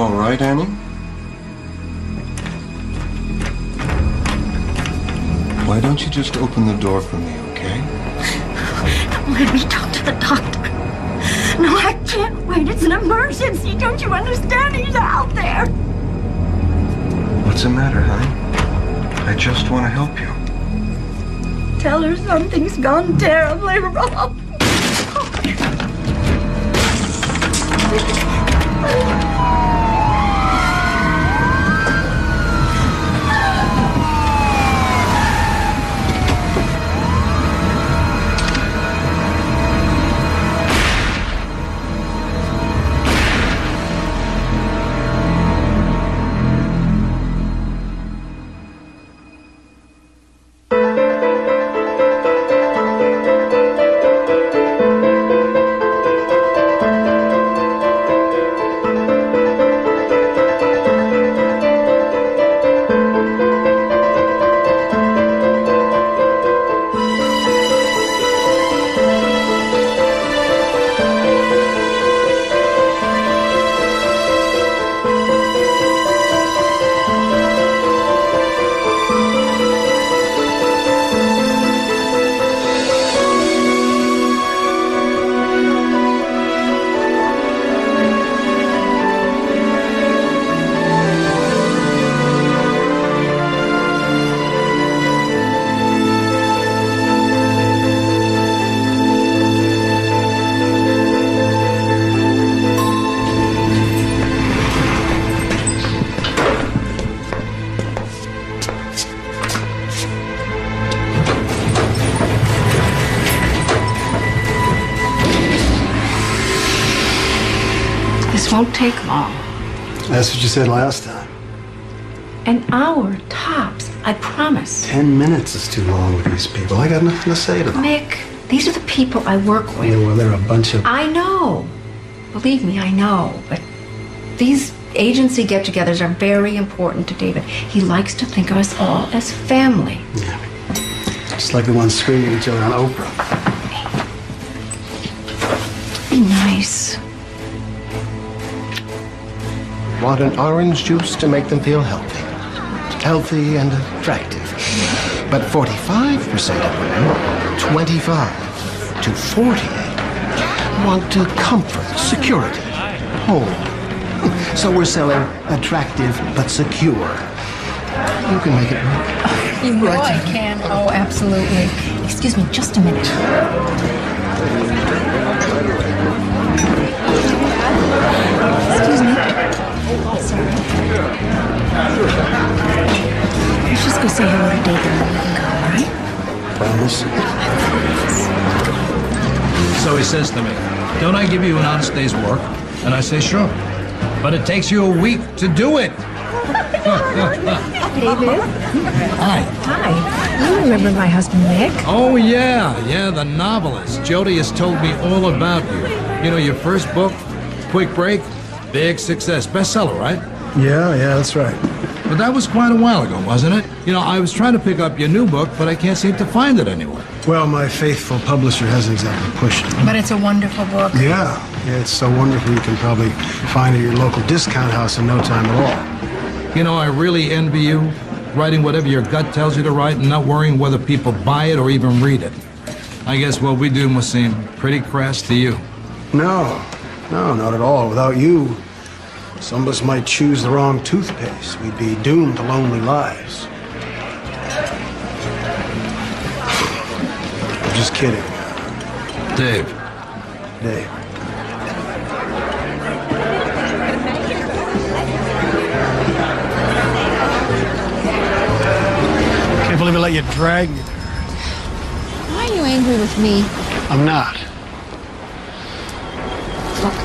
all right, Annie? Why don't you just open the door for me, okay? Let me talk to the doctor. No, I can't wait. It's an emergency. Don't you understand? He's out there. What's the matter, honey? I just want to help you. Tell her something's gone terribly wrong. This won't take long. That's what you said last time. An hour, tops, I promise. 10 minutes is too long with these people. I got nothing to say to them. Mick, these are the people I work with. Yeah, well, they're a bunch of... I know. Believe me, I know. But these agency get-togethers are very important to David. He likes to think of us all as family. Yeah. Just like the ones screaming at each other on Oprah. Be nice. Want an orange juice to make them feel healthy. Healthy and attractive. But 45% of women, 25 to 48, want to comfort, security, home. So we're selling attractive but secure. You can make it work. You know I can. Oh, absolutely. Excuse me, just a minute. Excuse me. Sorry. Let's just go say hello to David and then we can go, all right? Promise? So he says to me, don't I give you an honest day's work? And I say, sure. But it takes you a week to do it. David? Hi. Hi. You remember my husband, Nick? Oh, yeah, the novelist. Jody has told me all about you. You know, your first book, Quick Break, big success. Bestseller, right? Yeah, that's right. But that was quite a while ago, wasn't it? You know, I was trying to pick up your new book, but I can't seem to find it anywhere. Well, my faithful publisher hasn't exactly pushed it. But it's a wonderful book. Yeah, it's so wonderful you can probably find it at your local discount house in no time at all. You know, I really envy you, writing whatever your gut tells you to write and not worrying whether people buy it or even read it. I guess what we do must seem pretty crass to you. No, not at all. Without you, some of us might choose the wrong toothpaste. We'd be doomed to lonely lives. I'm just kidding. Dave. Can't believe I let you drag me there. Why are you angry with me? I'm not. Look,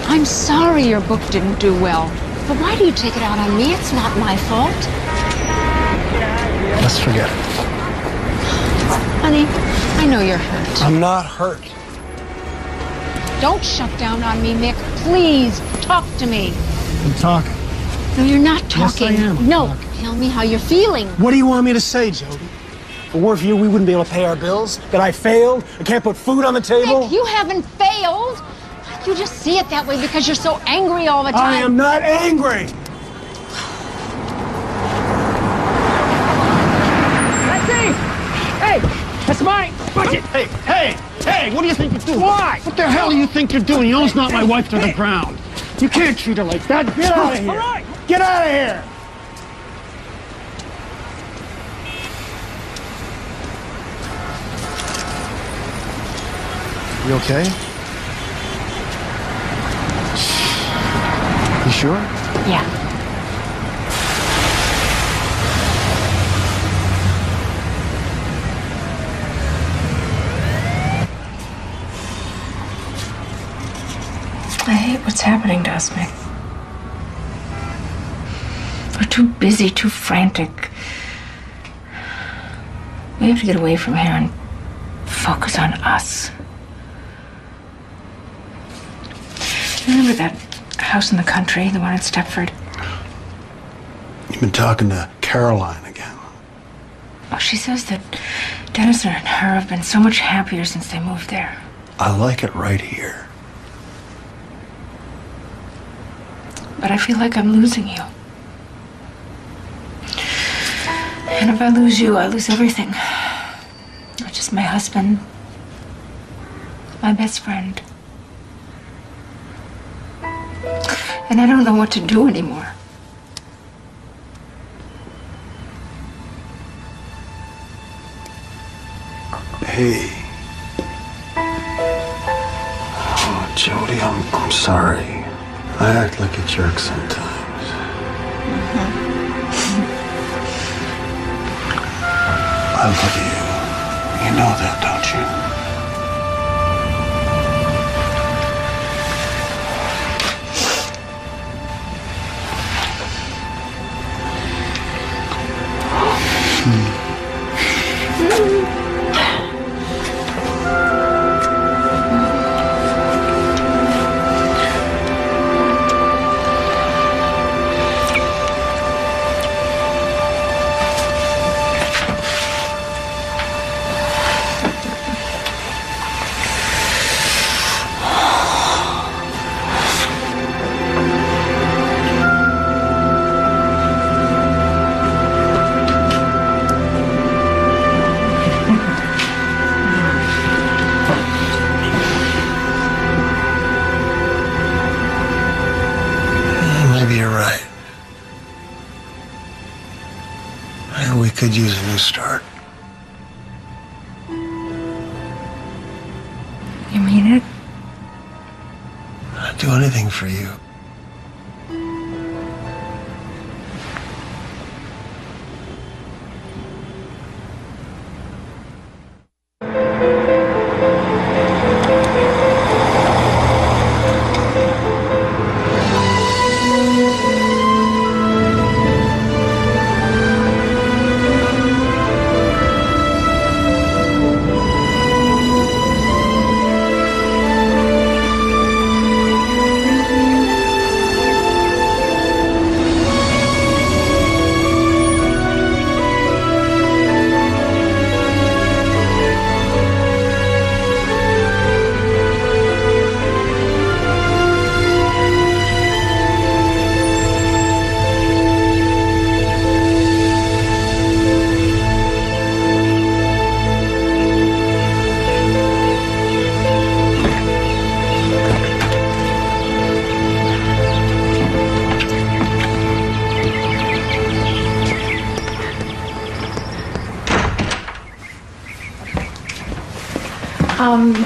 I'm sorry your book didn't do well. But why do you take it out on me? It's not my fault. Let's forget it. Honey, I know you're hurt. I'm not hurt. Don't shut down on me, Mick. Please, talk to me. I'm talking. No, you're not talking. Yes, I am. No, tell me how you're feeling. What do you want me to say, Jody? If it weren't for you, we wouldn't be able to pay our bills? That I failed? I can't put food on the table? Mick, you haven't failed. I You just see it that way because you're so angry all the time. I am not angry. Hey, that's mine. Watch it. Hey, what do you think you're doing? Why? What the hell do you think you're doing? You almost knocked my wife to the ground. You can't treat her like that. Get out of here. All right. Get out of here. You okay? You sure? Yeah. I hate what's happening to us, Mick. We're too busy, too frantic. We have to get away from here and focus on us. Remember that house in the country, the one in Stepford? You've been talking to Caroline again. Oh, she says that Dennis and her have been so much happier since they moved there. I like it right here. But I feel like I'm losing you. And if I lose you, I lose everything. Not just my husband, my best friend. And I don't know what to do anymore. Hey. Oh, Jody, I'm sorry. I act like a jerk sometimes. I love you. You know that, don't you? Maybe you're right. Maybe we could use a new start. You mean it? I'd do anything for you.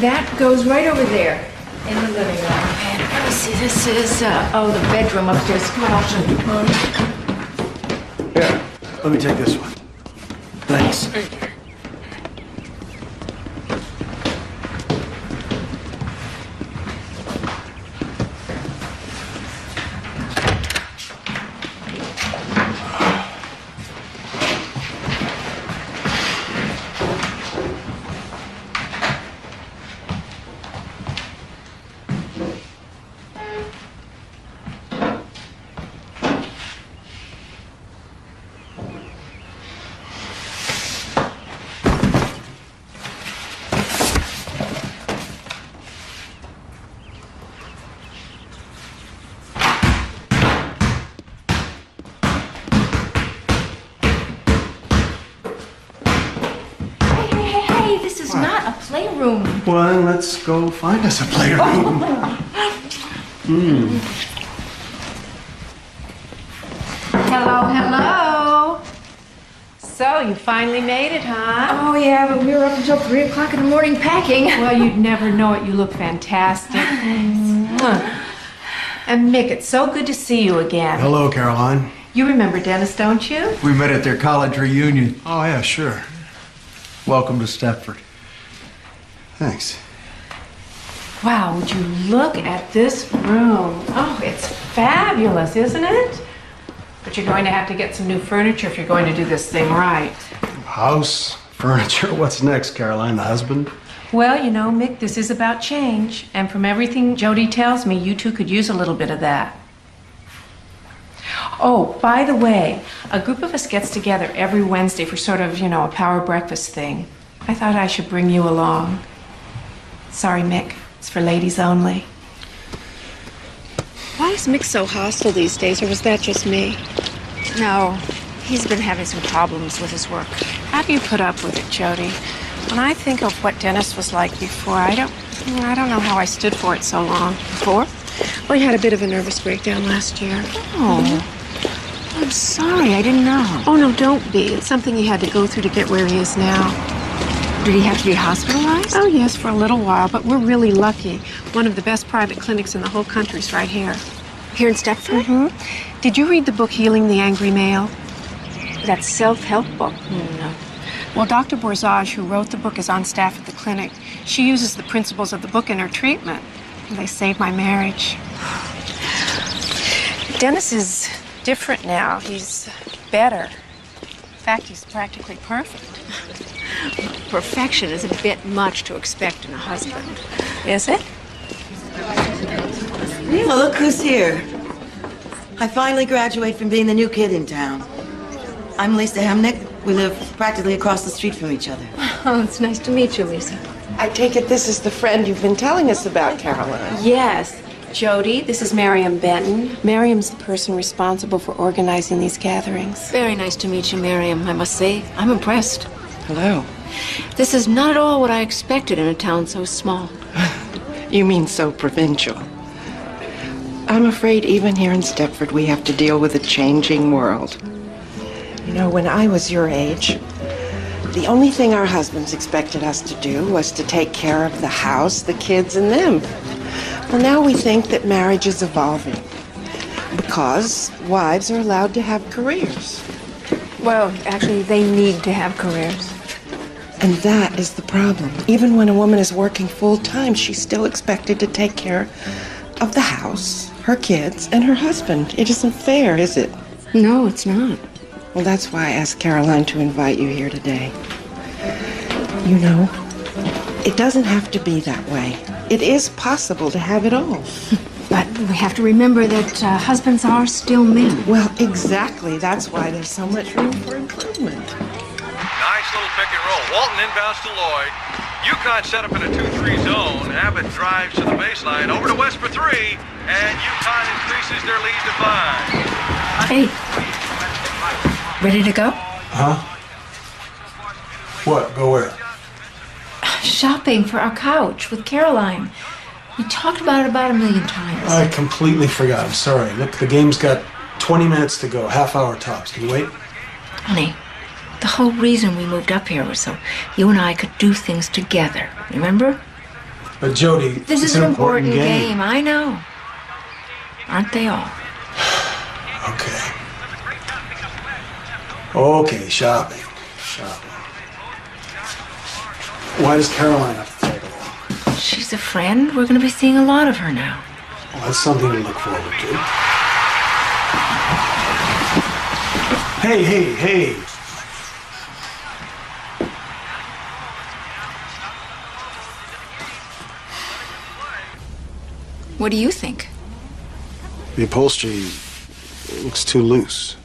That goes right over there in the living room. And let me see, this is, the bedroom upstairs. Come on, I'll show you. Here, let me take this one. Thanks. is not a playroom. Well, then let's go find us a playroom. Hello, hello. So, you finally made it, huh? Oh, yeah, but we were up until 3 o'clock in the morning packing. Well, you'd never know it. You look fantastic. And Mick, it's so good to see you again. Hello, Caroline. You remember Dennis, don't you? We met at their college reunion. Oh, yeah, sure. Welcome to Stepford. Thanks. Wow, would you look at this room? Oh, it's fabulous, isn't it? But you're going to have to get some new furniture if you're going to do this thing right. House, furniture, what's next, Caroline? The husband? Well, you know, Mick, this is about change. And from everything Jody tells me, you two could use a little bit of that. Oh, by the way, a group of us gets together every Wednesday for sort of, you know, a power breakfast thing. I thought I should bring you along. Sorry, Mick. It's for ladies only. Why is Mick so hostile these days, or was that just me? No, he's been having some problems with his work. How do you put up with it, Jody? When I think of what Dennis was like before, I don't know how I stood for it so long. Before? Well, he had a bit of a nervous breakdown last year. Oh, I'm sorry. I didn't know. Oh, no, don't be. It's something he had to go through to get where he is now. Did he have to be hospitalized? Oh, yes, for a little while, but we're really lucky. One of the best private clinics in the whole country is right here. Here in Stepford? Mm-hmm. Did you read the book Healing the Angry Male? That self-help book? No. Well, Dr. Borzage, who wrote the book, is on staff at the clinic. She uses the principles of the book in her treatment. They saved my marriage. Dennis is different now. He's better. In fact, he's practically perfect. Perfection is a bit much to expect in a husband. Is it? Well, look who's here. I finally graduate from being the new kid in town. I'm Lisa Hemnick. We live practically across the street from each other. Oh, it's nice to meet you, Lisa. I take it this is the friend you've been telling us about, Caroline. Yes. Jody, this is Miriam Benton. Miriam's the person responsible for organizing these gatherings. Very nice to meet you, Miriam, I must say. I'm impressed. Hello. This is not at all what I expected in a town so small. You mean so provincial. I'm afraid even here in Stepford we have to deal with a changing world. You know, when I was your age, the only thing our husbands expected us to do was to take care of the house, the kids, and them. Well, now we think that marriage is evolving because wives are allowed to have careers. Well, actually, they need to have careers. And that is the problem. Even when a woman is working full-time, she's still expected to take care of the house, her kids, and her husband. It isn't fair, is it? No, it's not. Well, that's why I asked Caroline to invite you here today. You know, it doesn't have to be that way. It is possible to have it all. But we have to remember that husbands are still men. Well, exactly. That's why there's so much room for improvement. Nice little pick and roll. Walton inbounds to Lloyd. UConn set up in a 2-3 zone. Abbott drives to the baseline, over to West for 3, and UConn increases their lead to 5. Hey, ready to go? Huh? What? Go where? Shopping for our couch with Caroline. We talked about it about 1,000,000 times. I completely forgot. I'm sorry. Look, the game's got 20 minutes to go. Half hour tops. Can you wait? Honey, the whole reason we moved up here was so you and I could do things together. Remember? But Jody, This is an important game. I know. Aren't they all? Okay. Okay, shopping. Why does Caroline have to tag along? She's a friend. We're going to be seeing a lot of her now. Well, that's something to look forward to. Hey. What do you think? The upholstery looks too loose.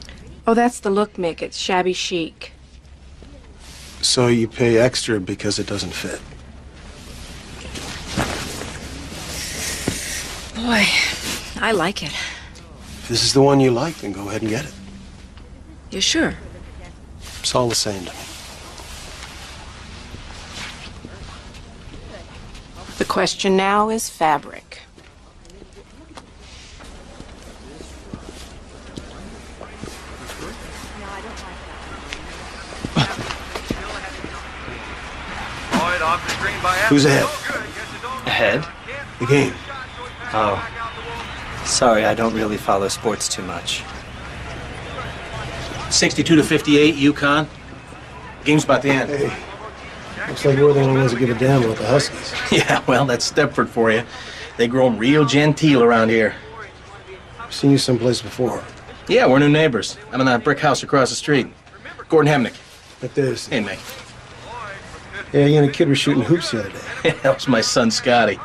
Oh, that's the look, Mick. It's shabby chic. So you pay extra because it doesn't fit. Boy, I like it. If this is the one you like, then go ahead and get it. You sure? It's all the same to me. question now is fabric. Who's ahead? Ahead? The game. Oh. Sorry, I don't really follow sports too much. 62-58, UConn. Game's about to end. Hey, looks like we're the only ones that give a damn about the Huskies. Yeah, well, that's Stepford for you. They grow 'em real genteel around here. I've seen you someplace before. Yeah, we're new neighbors. I'm in that brick house across the street. Gordon Hemnick. Like this. Hey, Mick. Yeah, you and a kid were shooting hoops the other day. That was my son, Scotty.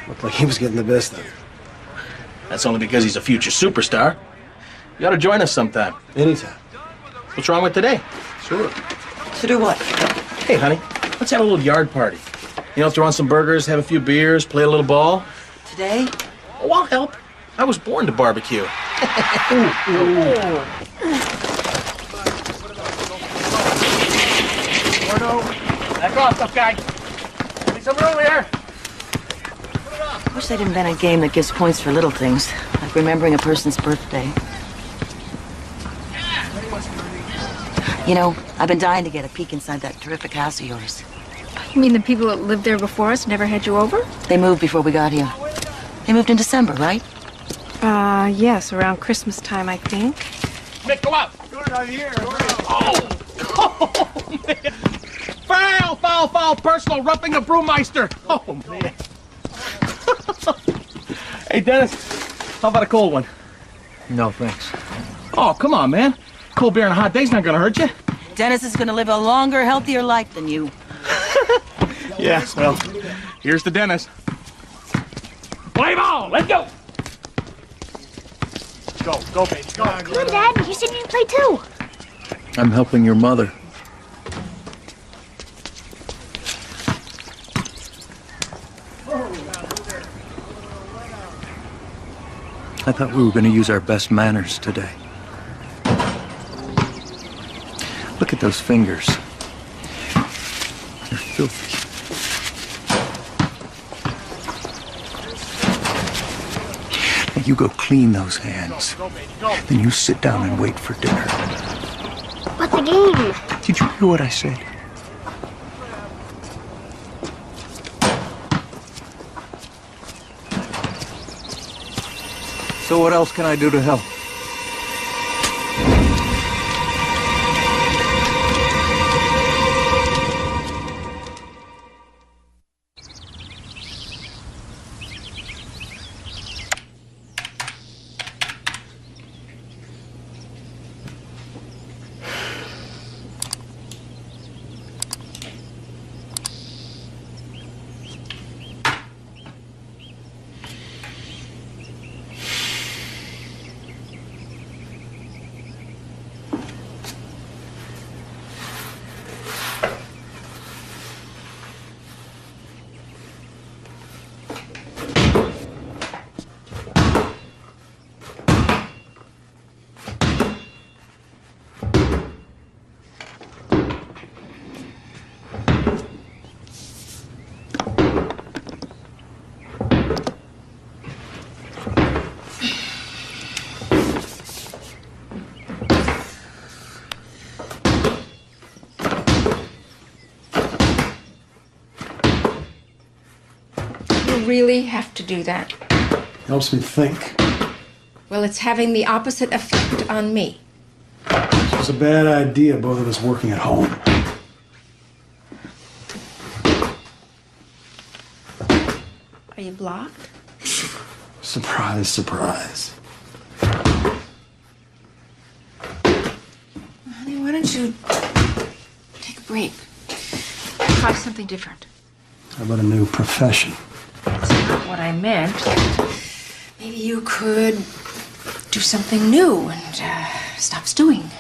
Looked like he was getting the best of it. That's only because he's a future superstar. You ought to join us sometime. Anytime. What's wrong with today? Sure. To do what? Hey, honey, let's have a little yard party. You know, throw on some burgers, have a few beers, play a little ball. Today? Oh, I'll help. I was born to barbecue. Back off, tough guy. Need some room here. Wish they'd invent a game that gives points for little things, like remembering a person's birthday. You know, I've been dying to get a peek inside that terrific house of yours. You mean the people that lived there before us never had you over? They moved before we got here. They moved in December, right? Yes, around Christmas time, I think. Mick, go out. Do it out here. Oh! Oh, man. Foul, foul, foul, personal roughing of Brewmeister. Oh, man. Hey, Dennis, how about a cold one? No, thanks. Oh, come on, man. Cold beer on a hot day's not gonna hurt you. Dennis is gonna live a longer, healthier life than you. Yeah, well, here's the Dennis. Play ball, let's go. Go, baby, go. Come on, Dad. You said you'd play too. I'm helping your mother. I thought we were going to use our best manners today. Look at those fingers. They're filthy. Now you go clean those hands. Then you sit down and wait for dinner. But the game. Did you hear what I said? So what else can I do to help? Really have to do that. Helps me think. Well, it's having the opposite effect on me. It's a bad idea, both of us working at home. Are you blocked? Surprise, surprise. Honey, why don't you take a break? Try something different. How about a new profession? That's not what I meant. Maybe you could do something new and stop stewing.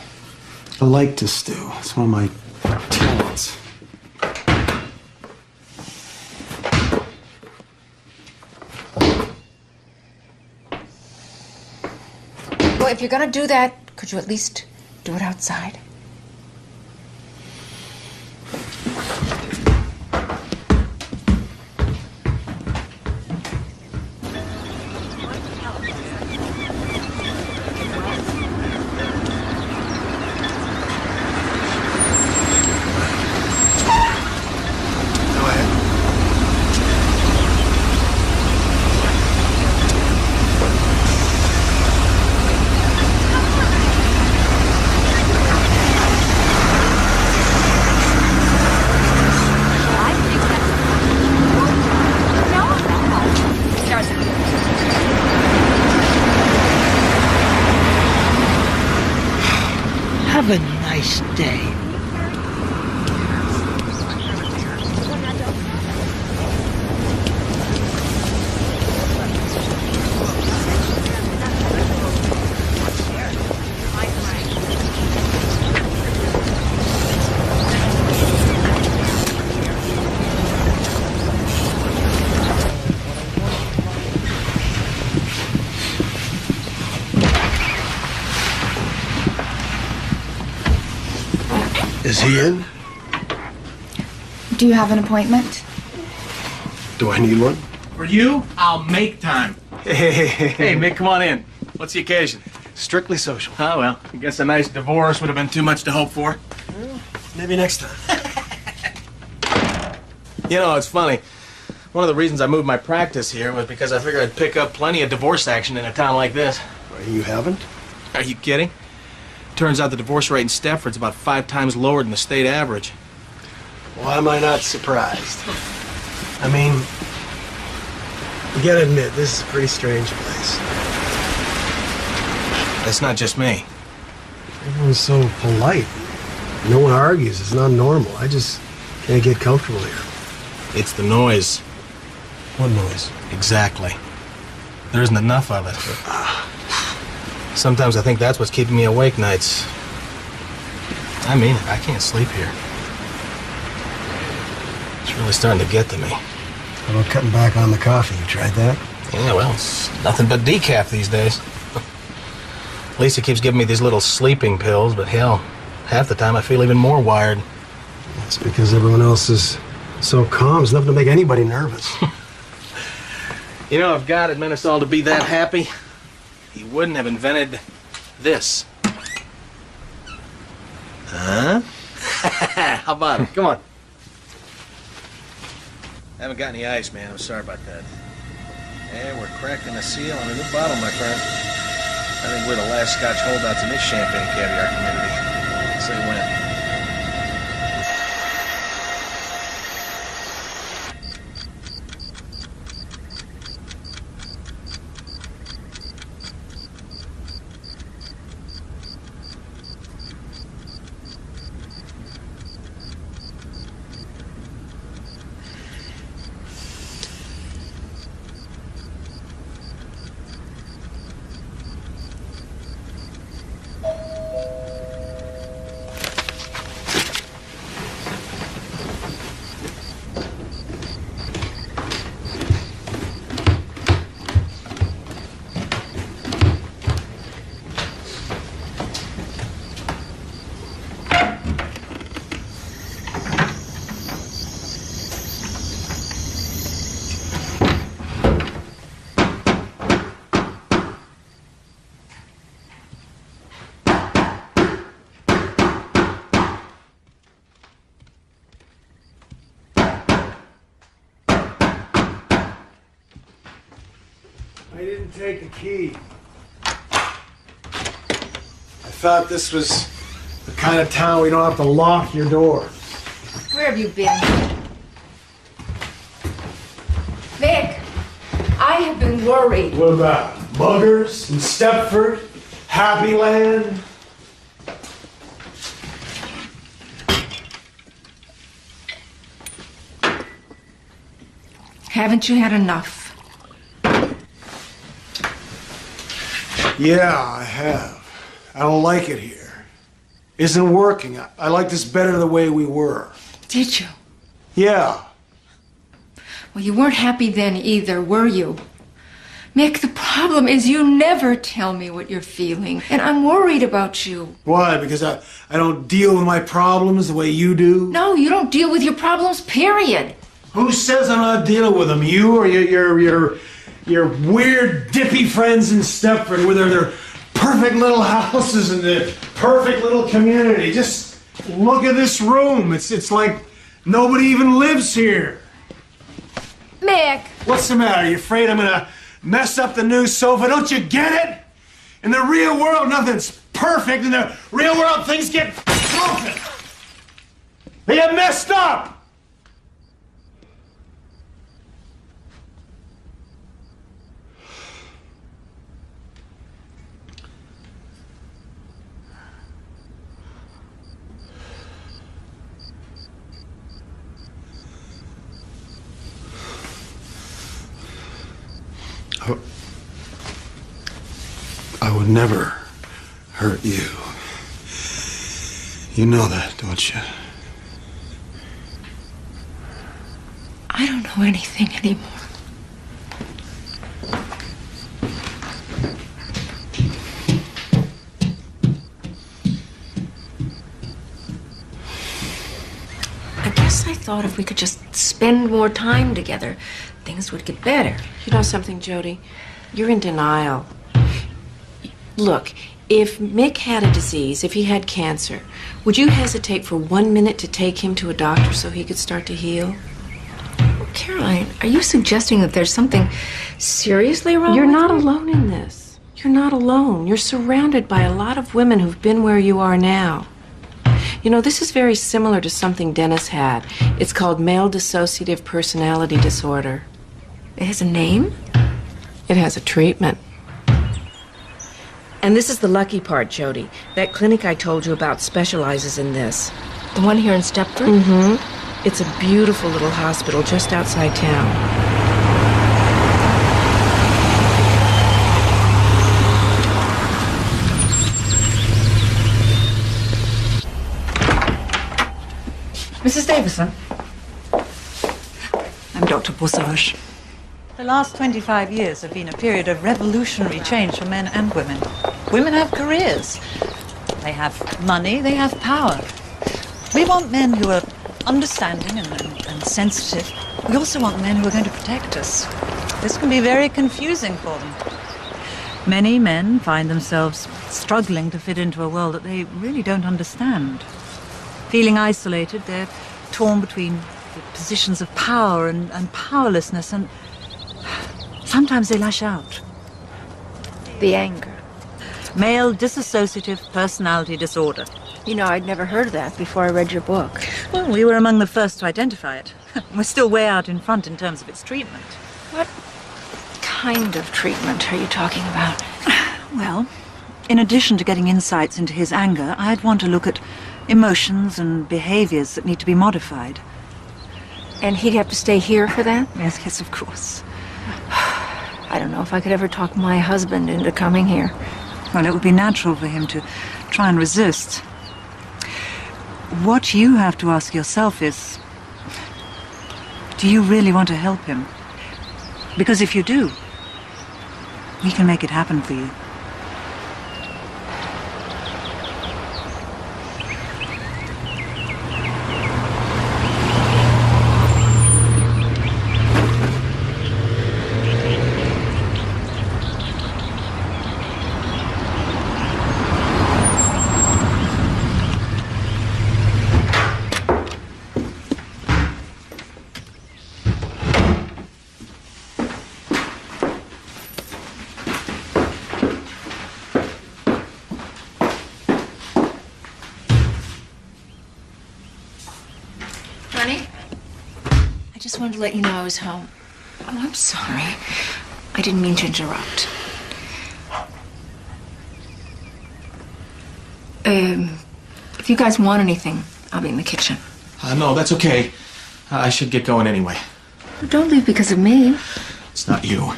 I like to stew. It's one of my talents. Well, if you're gonna do that, could you at least do it outside? Have a nice day. Is he in? Do you have an appointment? Do I need one? For you, I'll make time. Hey, Mick, come on in. What's the occasion? Strictly social. Oh, well, I guess a nice divorce would have been too much to hope for. Well, maybe next time. You know, it's funny. One of the reasons I moved my practice here was because I figured I'd pick up plenty of divorce action in a town like this. Well, you haven't? Are you kidding? Turns out the divorce rate in Stepford's about 5 times lower than the state average. Why am I not surprised? I mean, you gotta admit, this is a pretty strange place. That's not just me. Everyone's so polite. No one argues. It's not normal. I just can't get comfortable here. It's the noise. What noise? Exactly. There isn't enough of it. Sometimes I think that's what's keeping me awake nights. I mean it. I can't sleep here. It's really starting to get to me. How about cutting back on the coffee? You tried that? Yeah, well, it's nothing but decaf these days. Lisa keeps giving me these little sleeping pills, but hell, half the time I feel even more wired. That's because everyone else is so calm. There's nothing to make anybody nervous. You know, if God had meant us all to be that happy, he wouldn't have invented this. Huh? How about it? Come on. I haven't got any ice, man. I'm sorry about that. And we're cracking the seal on a new bottle, my friend. I think we're the last Scotch holdouts in this champagne caviar community. Say when. I didn't take the key. I thought this was the kind of town where you don't have to lock your doors. Where have you been? Vic, I have been worried. What about muggers in Stepford? Happy Land? Haven't you had enough? Yeah, I have. I don't like it here. Isn't working. I like this better the way we were. Did you? Yeah. Well, you weren't happy then either, were you? Mick, the problem is you never tell me what you're feeling, and I'm worried about you. Why? Because I don't deal with my problems the way you do? No, you don't deal with your problems, period. Who says I'm not dealing with them? You or your weird dippy friends in Stepford with their perfect little houses and the perfect little community. Just look at this room. It's like nobody even lives here. Mick! What's the matter? You afraid I'm gonna mess up the new sofa? Don't you get it? In the real world, nothing's perfect. In the real world, things get broken. They get messed up. have never hurt you. You know that, don't you? I don't know anything anymore. I guess I thought if we could just spend more time together, things would get better. You know something, Jody? You're in denial. Look, if Mick had a disease, if he had cancer, would you hesitate for 1 minute to take him to a doctor so he could start to heal? Caroline, are you suggesting that there's something seriously wrong You're with not you? alone in this. You're not alone. You're surrounded by a lot of women who've been where you are now. You know, this is very similar to something Dennis had. It's called male dissociative personality disorder. It has a name? It has a treatment. And this is the lucky part, Jody. That clinic I told you about specializes in this. The one here in Stepford? Mm-hmm. It's a beautiful little hospital just outside town. Mrs. Davison. I'm Dr. Borsage. The last 25 years have been a period of revolutionary change for men and women. Women have careers. They have money, they have power. We want men who are understanding and sensitive. We also want men who are going to protect us. This can be very confusing for them. Many men find themselves struggling to fit into a world that they really don't understand. Feeling isolated, they're torn between the positions of power and powerlessness, and sometimes they lash out. The anger. Male dissociative personality disorder. You know, I'd never heard of that before I read your book. Well, we were among the first to identify it. We're still way out in front in terms of its treatment. What kind of treatment are you talking about? Well, in addition to getting insights into his anger, I'd want to look at emotions and behaviors that need to be modified. And he'd have to stay here for that? Yes, of course. I don't know if I could ever talk my husband into coming here. Well, it would be natural for him to try and resist. What you have to ask yourself is, do you really want to help him? Because if you do, we can make it happen for you. I just wanted to let you know I was home. Oh, I'm sorry. I didn't mean to interrupt. If you guys want anything, I'll be in the kitchen. No, that's okay. I should get going anyway. Well, don't leave because of me. It's not you.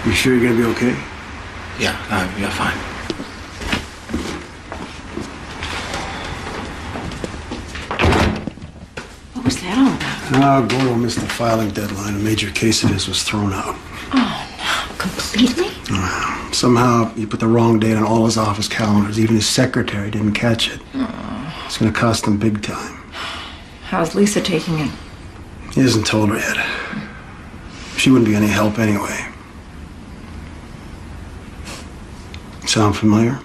You sure you're gonna be okay? Yeah, fine. What was that all about? Gordon missed the filing deadline. A major case of his was thrown out. Oh, no. Completely? Somehow he put the wrong date on all his office calendars. Even his secretary didn't catch it. It's gonna cost him big time. How's Lisa taking it? He hasn't told her yet. She wouldn't be any help anyway. Sound familiar?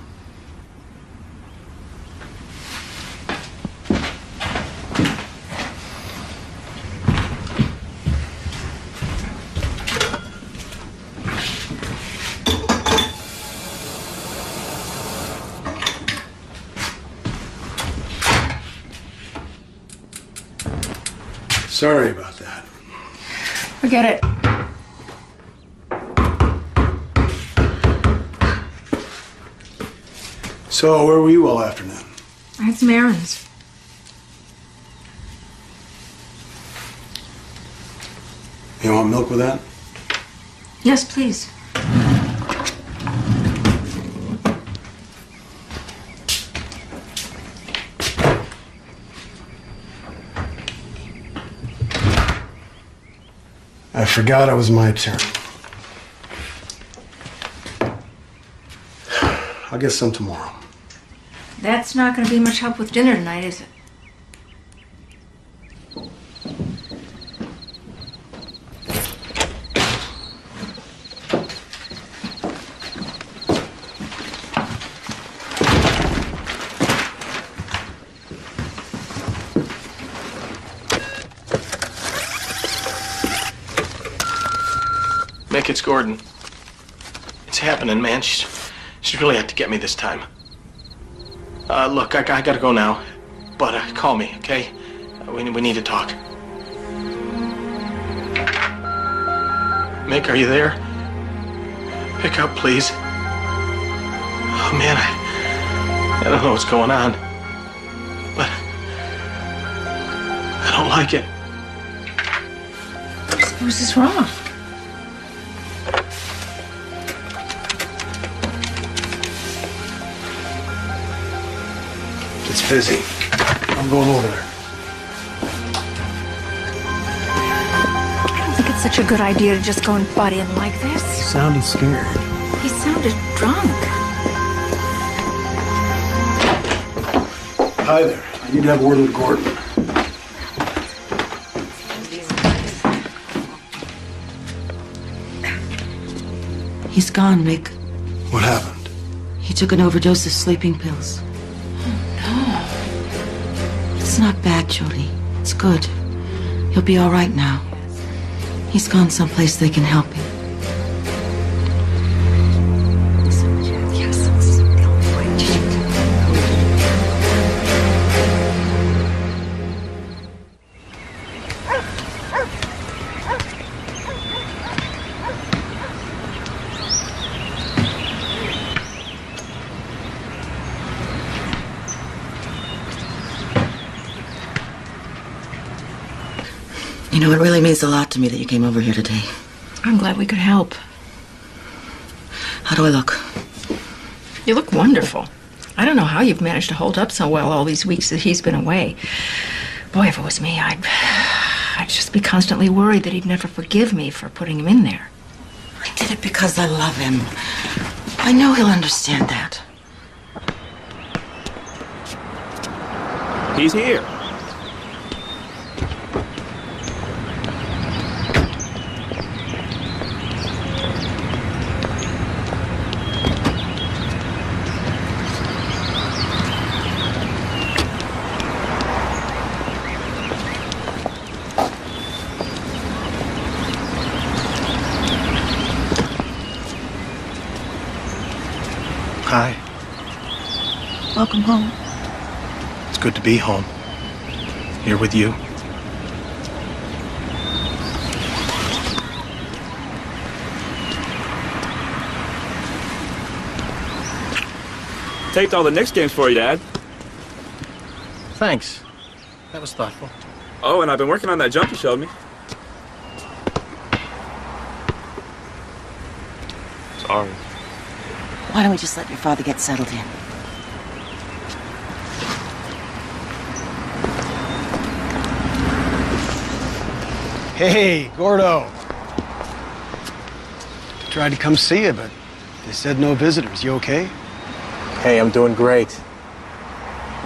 Sorry about that. Forget it. So, where were you all afternoon? I had some errands. You want milk with that? Yes, please. I forgot it was my turn. I'll get some tomorrow. That's not going to be much help with dinner tonight, is it? Mick, it's Gordon. It's happening, man. She's really had to get me this time. Look, I gotta go now. But call me, okay? We need to talk. Mick, are you there? Pick up, please. Oh, man, I don't know what's going on. But I don't like it. What is wrong? It's busy. I'm going over there. I don't think it's such a good idea to just go and butt in like this. You sounded scared. He sounded drunk. Hi there. I need to have a word with Gordon. He's gone, Mick. What happened? He took an overdose of sleeping pills. It's not bad, Jody. It's good. He'll be all right now. He's gone someplace they can help him. You know, it really means a lot to me that you came over here today. I'm glad we could help. How do I look? You look wonderful. I don't know how you've managed to hold up so well all these weeks that he's been away. Boy, if it was me, I'd just be constantly worried that he'd never forgive me for putting him in there. I did it because I love him. I know he'll understand that. He's here. Hi. Welcome home. It's good to be home. Here with you. Taped all the Knicks games for you, Dad. Thanks. That was thoughtful. Oh, and I've been working on that jump you showed me. Sorry. Why don't we just let your father get settled in? Hey, Gordo. Tried to come see you, but they said no visitors. You okay? Hey, I'm doing great.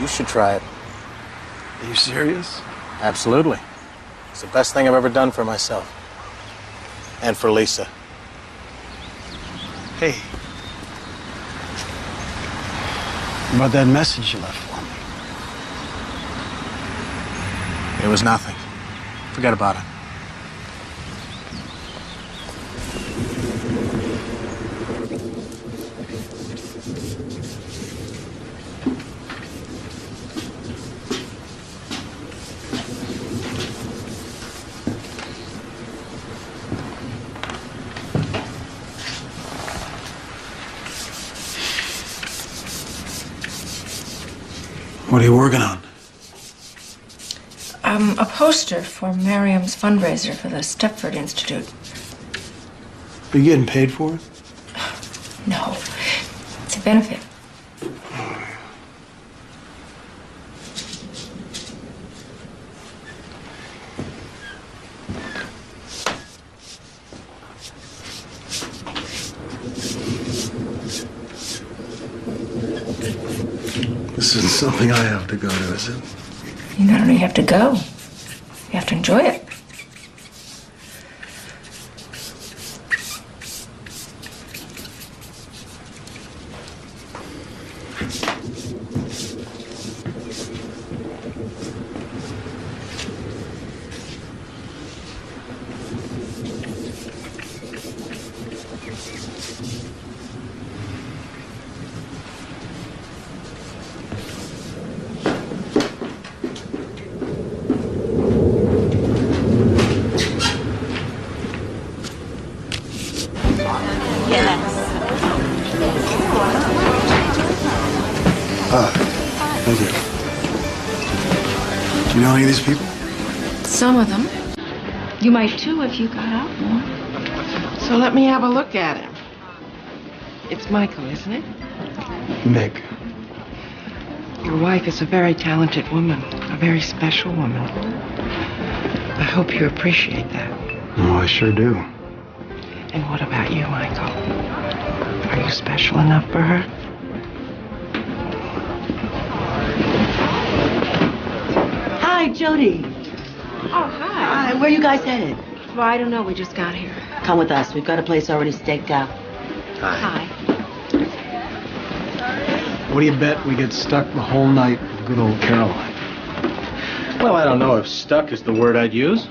You should try it. Are you serious? Absolutely. It's the best thing I've ever done for myself. And for Lisa. Hey. About that message you left for me. It was nothing. Forget about it. What are you working on? A poster for Miriam's fundraiser for the Stepford Institute. Are you getting paid for it? No, it's a benefit. This isn't something I have to go to, is it? You not only have to go, you have to enjoy it. Thank you. Do you know any of these people? Some of them. You might too if you got out more. So let me have a look at him. It's Michael, isn't it? Nick. Your wife is a very talented woman, a very special woman. I hope you appreciate that. Oh, I sure do. And what about you, Michael? Are you special enough for her? Hi, Jody. Oh, hi. Where you guys headed? Well, I don't know. We just got here. Come with us. We've got a place already staked out. Hi. What do you bet we get stuck the whole night with good old Caroline? Well, I don't know if stuck is the word I'd use.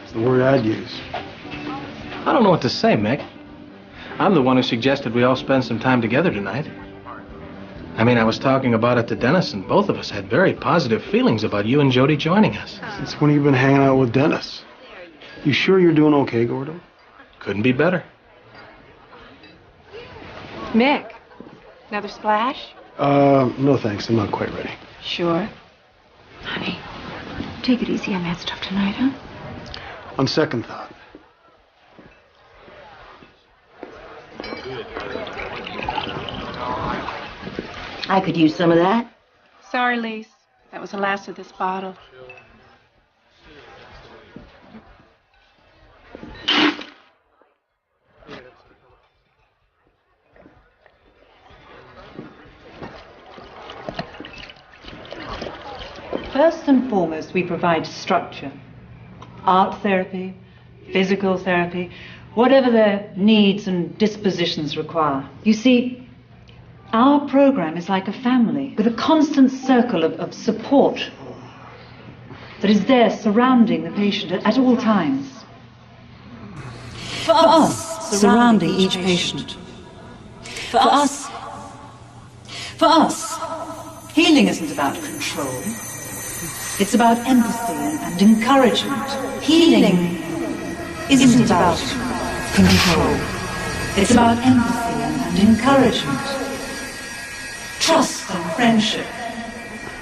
It's the word I'd use. I don't know what to say, Mick. I'm the one who suggested we all spend some time together tonight. I mean, I was talking about it to Dennis, and both of us had very positive feelings about you and Jody joining us. Since when have you been hanging out with Dennis? You sure you're doing okay, Gordo? Couldn't be better. Mick, another splash? No thanks. I'm not quite ready. Sure. Honey, take it easy on that stuff tonight, huh? On second thought. I could use some of that. Sorry, Lise. That was the last of this bottle. First and foremost, we provide structure. Art therapy, physical therapy, whatever their needs and dispositions require. You see, our program is like a family with a constant circle of support that is there surrounding the patient at all times. For us, surrounding each patient. For us, healing isn't about control. It's about empathy and encouragement. Healing isn't about control. It's about empathy and encouragement. Trust and friendship.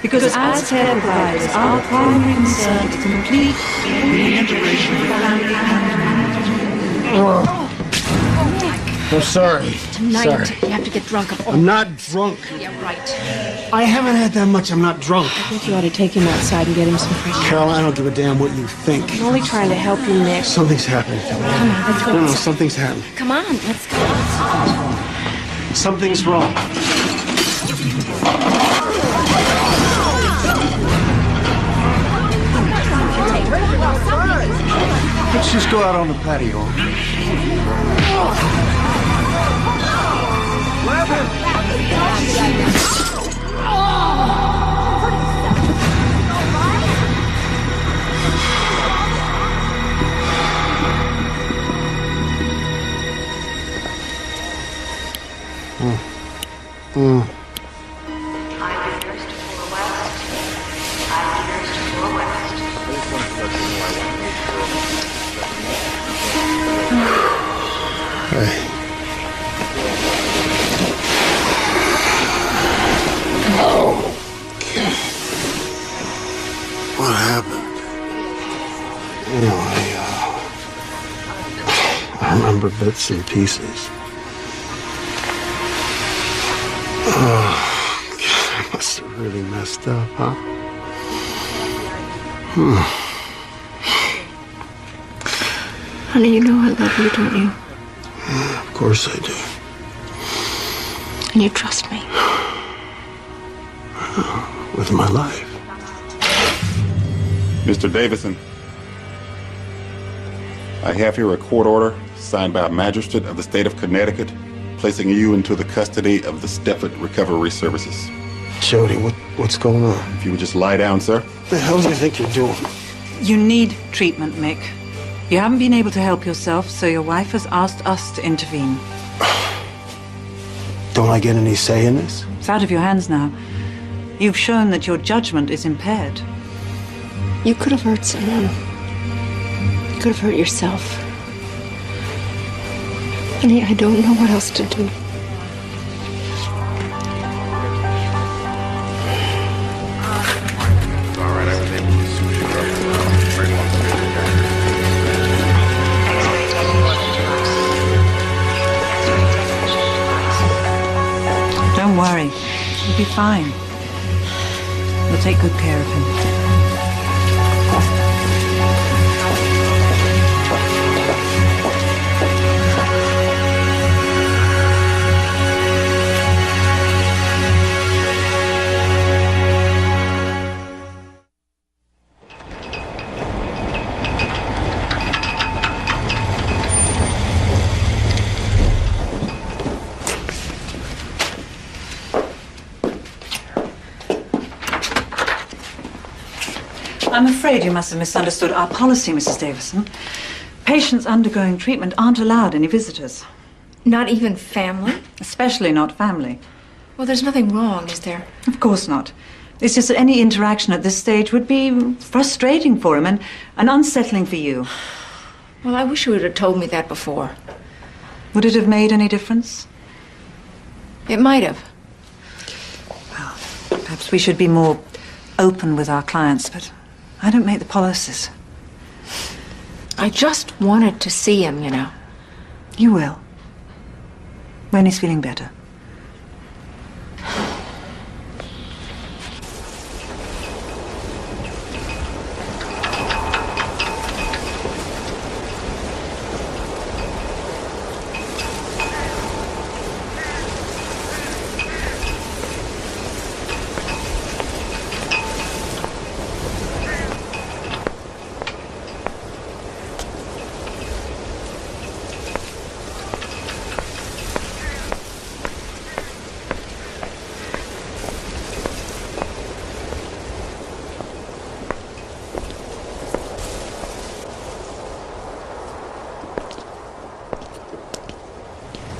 Because as care providers, our primary concern is complete reintegration of family and I'm sorry. Tonight, Sorry. you have to get drunk. I'm not drunk. Yeah, right. I haven't had that much. I'm not drunk. I think you ought to take him outside and get him some fresh air. Carol, I don't give a damn what you think. I'm only trying to help you, Nick. Something's happening. Come on, let's go. No, something's happening. Come on, let's go. Something's wrong. Let's just go out on the patio. Hey. Oh. You know, I remember bits and pieces. Oh, God, I must have really messed up, huh? Honey, you know I love you, don't you? Yeah, of course I do. And you trust me. With my life. Mr. Davison, I have here a court order signed by a magistrate of the state of Connecticut placing you into the custody of the Stepford Recovery Services. Jody, what's going on? If you would just lie down, sir. What the hell do you think you're doing? You need treatment, Mick. You haven't been able to help yourself, so your wife has asked us to intervene. Don't I get any say in this? It's out of your hands now. You've shown that your judgment is impaired. You could have hurt someone. You could have hurt yourself. Honey, I don't know what else to do. Don't worry. You'll be fine. We'll take good care of him. I'm afraid you must have misunderstood our policy, Mrs. Davison. Patients undergoing treatment aren't allowed any visitors. Not even family? Especially not family. Well, there's nothing wrong, is there? Of course not. It's just that any interaction at this stage would be frustrating for him and unsettling for you. Well, I wish you would have told me that before. Would it have made any difference? It might have. Well, perhaps we should be more open with our clients, but I don't make the policies. I just wanted to see him, you know. You will. When he's feeling better.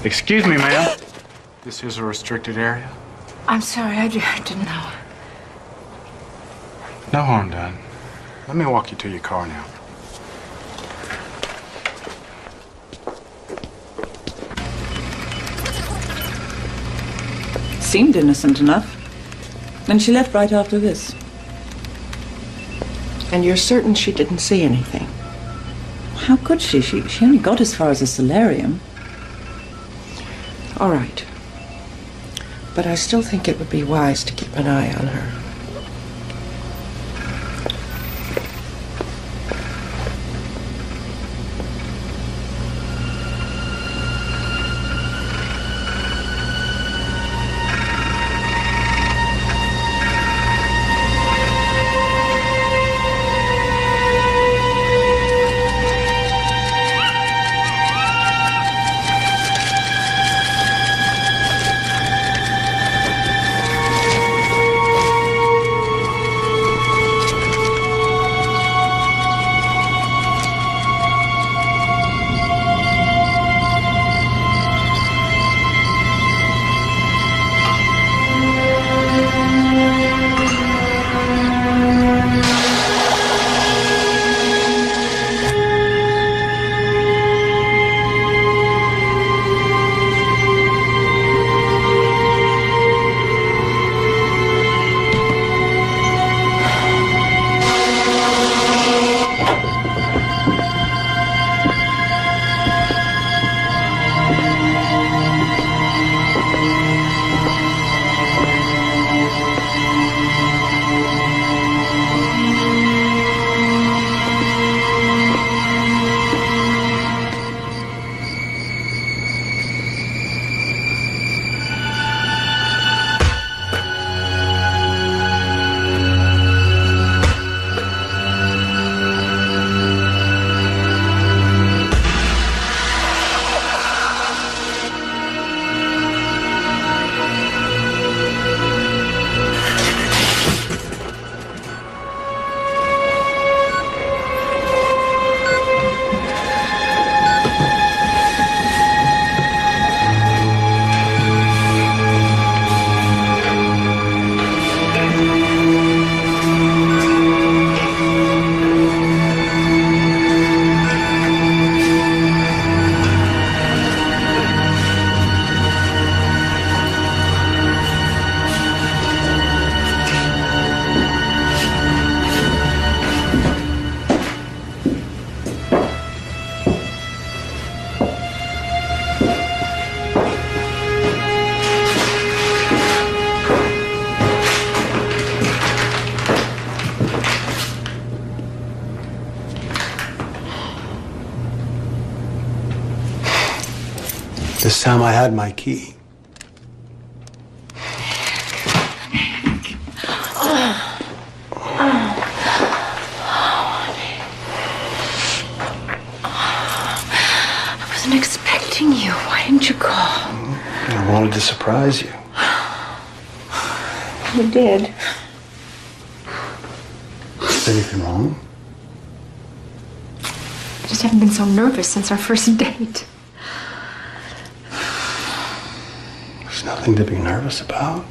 Excuse me, ma'am. This is a restricted area. I'm sorry, I didn't know. No harm done. Let me walk you to your car now. Seemed innocent enough. And she left right after this. And you're certain she didn't see anything? How could she? She only got as far as a solarium. All right. But I still think it would be wise to keep an eye on her. This time I had my key. I wasn't expecting you. Why didn't you call? I wanted to surprise you. You did. Is anything wrong? I just haven't been so nervous since our first date. There's nothing to be nervous about.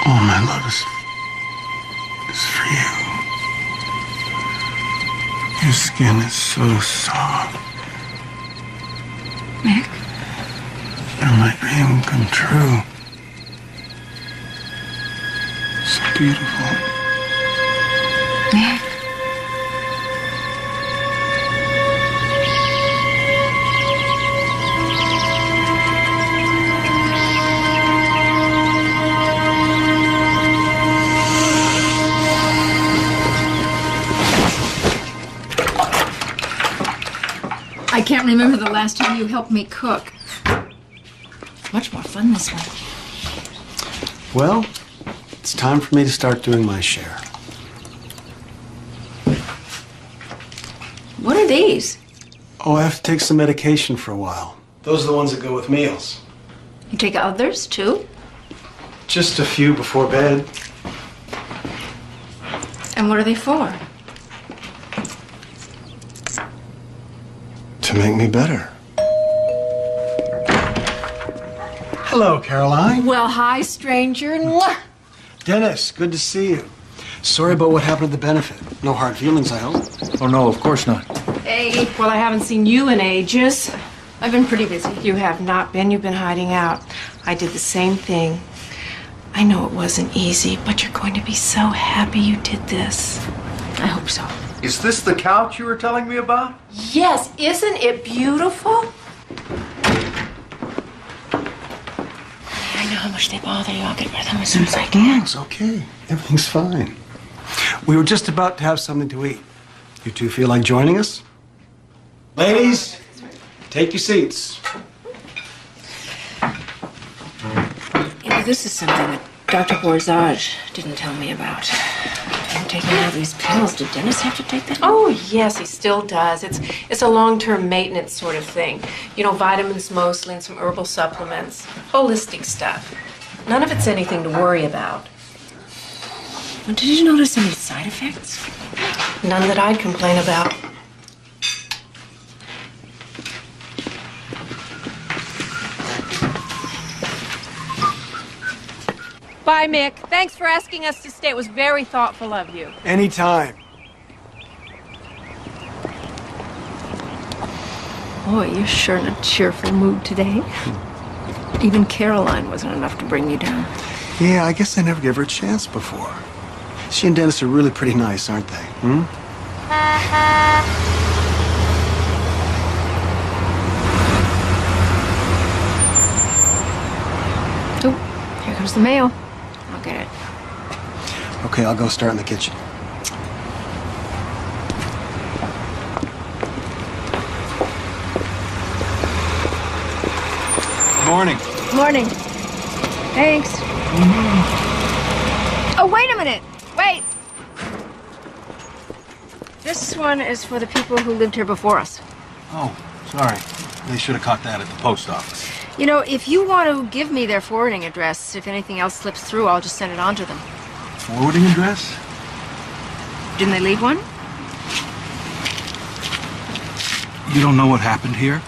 All my love is for you. Your skin is so soft. Nick? You're my dream come true. So beautiful. Nick? I can't remember the last time you helped me cook. It's much more fun this way. Well, it's time for me to start doing my share. What are these? Oh, I have to take some medication for a while. Those are the ones that go with meals. You take others, too? Just a few before bed. And what are they for? To make me better. Hello, Caroline. Well, hi, stranger. Mwah. Dennis, good to see you. Sorry about what happened at the benefit. No hard feelings, I hope. Oh, no, of course not. Hey. Well, I haven't seen you in ages. I've been pretty busy. You have not been. You've been hiding out. I did the same thing. I know it wasn't easy, but you're going to be so happy you did this. I hope so. Is this the couch you were telling me about? Yes, isn't it beautiful? I know how much they bother you. I'll get rid of them as soon as I can. It's okay. Everything's fine. We were just about to have something to eat. You two feel like joining us? Ladies, take your seats. You know, this is something that Dr. Borzage didn't tell me about. I'm taking all these pills. Did Dennis have to take them? Oh, yes, he still does. It's a long-term maintenance sort of thing. You know, vitamins mostly and some herbal supplements. Holistic stuff. None of it's anything to worry about. Well, did you notice any side effects? None that I'd complain about. Bye, Mick. Thanks for asking us to stay. It was very thoughtful of you. Anytime. Boy, you're sure in a cheerful mood today. Even Caroline wasn't enough to bring you down. Yeah, I guess I never gave her a chance before. She and Dennis are really pretty nice, aren't they? Hmm? Oh, here comes the mail. I'll get it. Okay, I'll go start in the kitchen. Morning. Morning. Thanks. Oh, wait a minute. Wait. This one is for the people who lived here before us. Oh, sorry. They should have caught that at the post office. You know, if you want to give me their forwarding address, if anything else slips through, I'll just send it on to them. Forwarding address? Didn't they leave one? You don't know what happened here?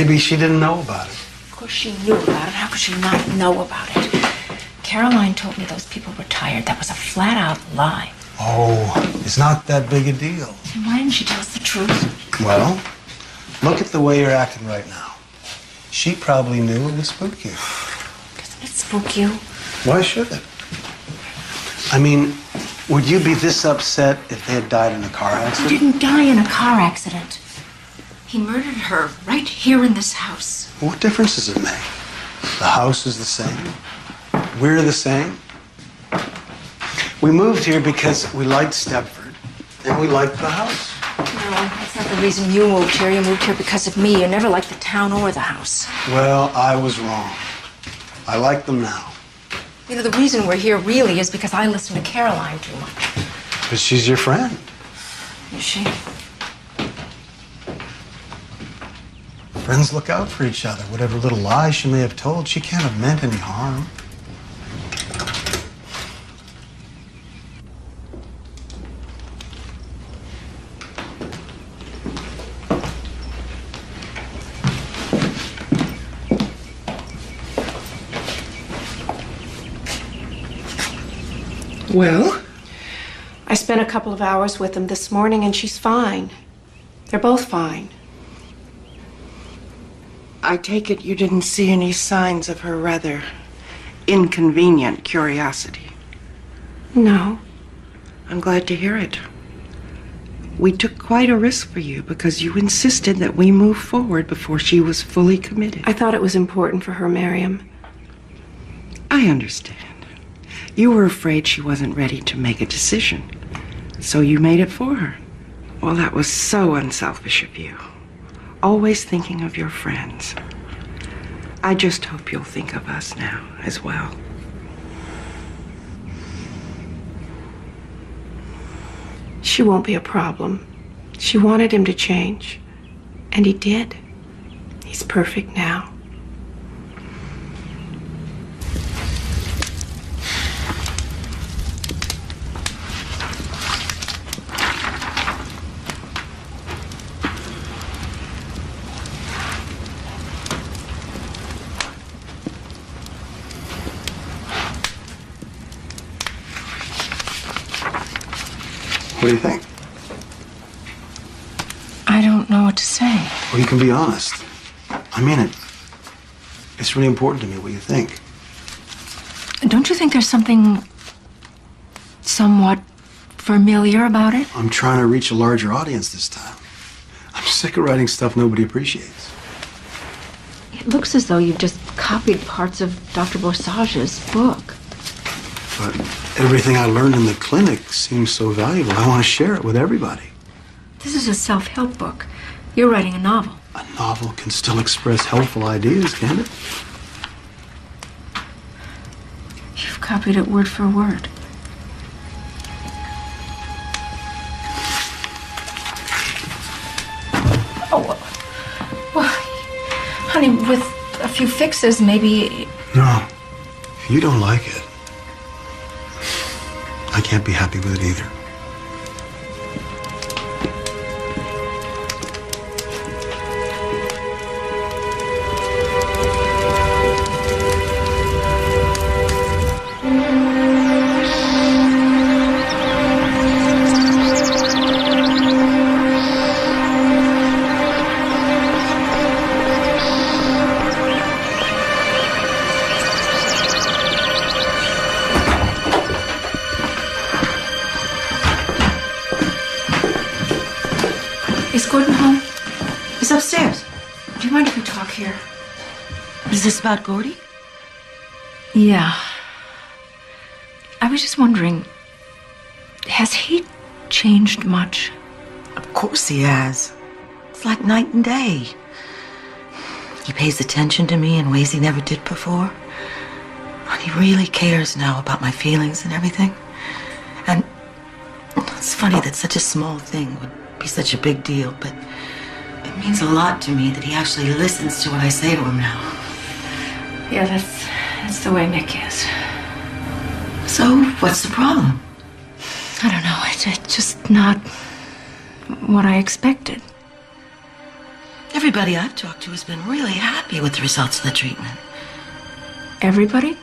Maybe she didn't know about it. Of course she knew about it. How could she not know about it? Caroline told me those people were tired. That was a flat-out lie. Oh, it's not that big a deal. Then why didn't she tell us the truth? Well, look at the way you're acting right now. She probably knew it would spook you. Doesn't it spook you? Why should it? I mean, would you be this upset if they had died in a car He accident? didn't die in a car accident. He murdered her right here in this house. What difference does it make? The house is the same. We're the same. We moved here because we liked Stepford and we liked the house. No, that's not the reason you moved here. You moved here because of me. You never liked the town or the house. Well, I was wrong. I like them now. You know, the reason we're here really is because I listen to Caroline too much. Because she's your friend. Is she? Friends look out for each other. Whatever little lies she may have told, she can't have meant any harm. Well? I spent a couple of hours with them this morning and she's fine. They're both fine. I take it you didn't see any signs of her rather inconvenient curiosity. No. I'm glad to hear it. We took quite a risk for you because you insisted that we move forward before she was fully committed. I thought it was important for her, Miriam. I understand. You were afraid she wasn't ready to make a decision, so you made it for her. Well, that was so unselfish of you. Always thinking of your friends. I just hope you'll think of us now as well. She won't be a problem. She wanted him to change, and he did. He's perfect now. What do you think? I don't know what to say. Well, you can be honest. I mean it. It's really important to me what you think. Don't you think there's something somewhat familiar about it? I'm trying to reach a larger audience this time. I'm sick of writing stuff nobody appreciates. It looks as though you've just copied parts of Dr. Borsage's book. But everything I learned in the clinic seems so valuable. I want to share it with everybody. This is a self-help book. You're writing a novel. A novel can still express helpful ideas, can't it? You've copied it word for word. Oh, well, honey, with a few fixes, maybe... No. If you don't like it, I can't be happy with it either. Is Gordon home? He's upstairs. Do you mind if we talk here? Is this about Gordy? Yeah. I was just wondering, has he changed much? Of course he has. It's like night and day. He pays attention to me in ways he never did before. And he really cares now about my feelings and everything. And it's funny that such a small thing would be such a big deal, but it means a lot to me that he actually listens to what I say to him now. Yeah, that's the way Nick is. So, what's the problem? I don't know. It's just not what I expected. Everybody I've talked to has been really happy with the results of the treatment. Everybody?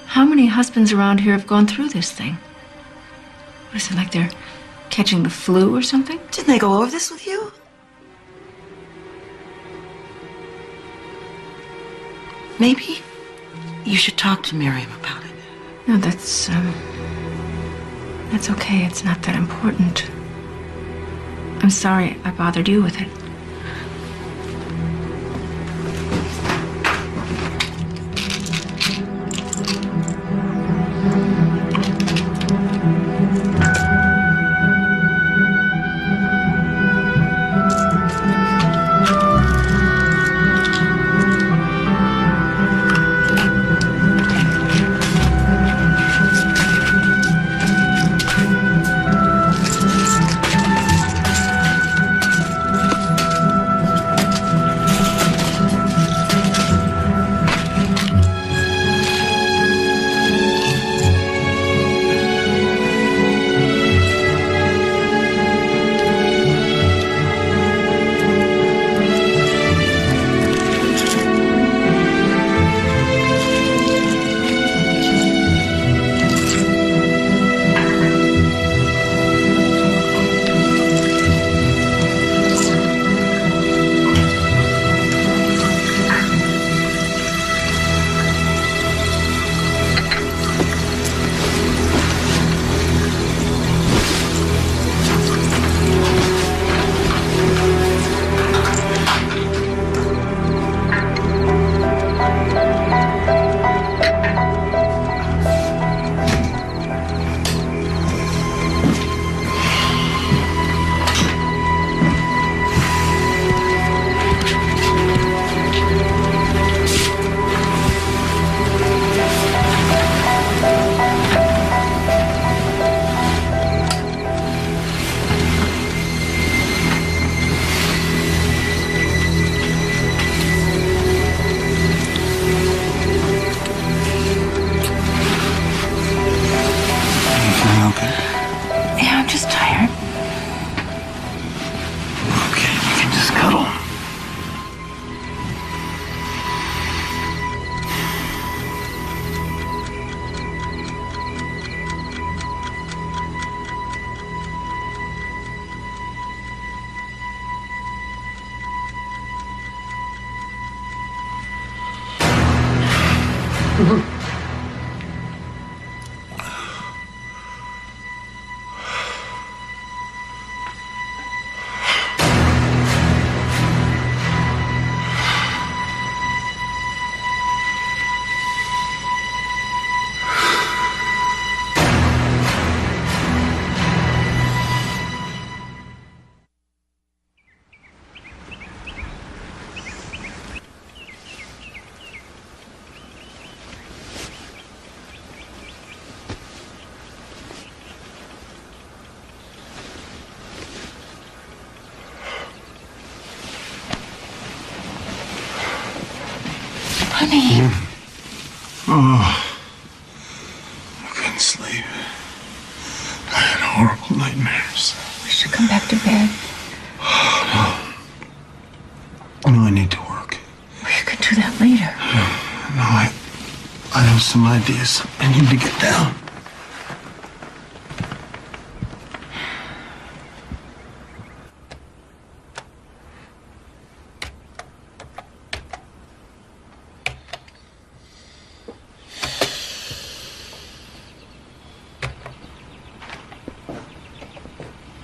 How many husbands around here have gone through this thing? What is it, like they're catching the flu or something? Didn't they go over this with you? Maybe you should talk to Miriam about it. No, that's okay. It's not that important. I'm sorry I bothered you with it. Honey. Oh, I couldn't sleep. I had horrible nightmares. We should come back to bed. No, I need to work. We could do that later. No, I have some ideas. I need to get down.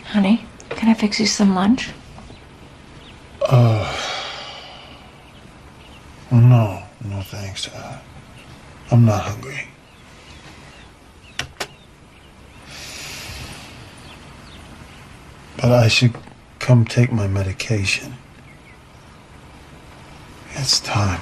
Honey, can I fix you some lunch? No, thanks. I'm not hungry. But I should come take my medication. It's time.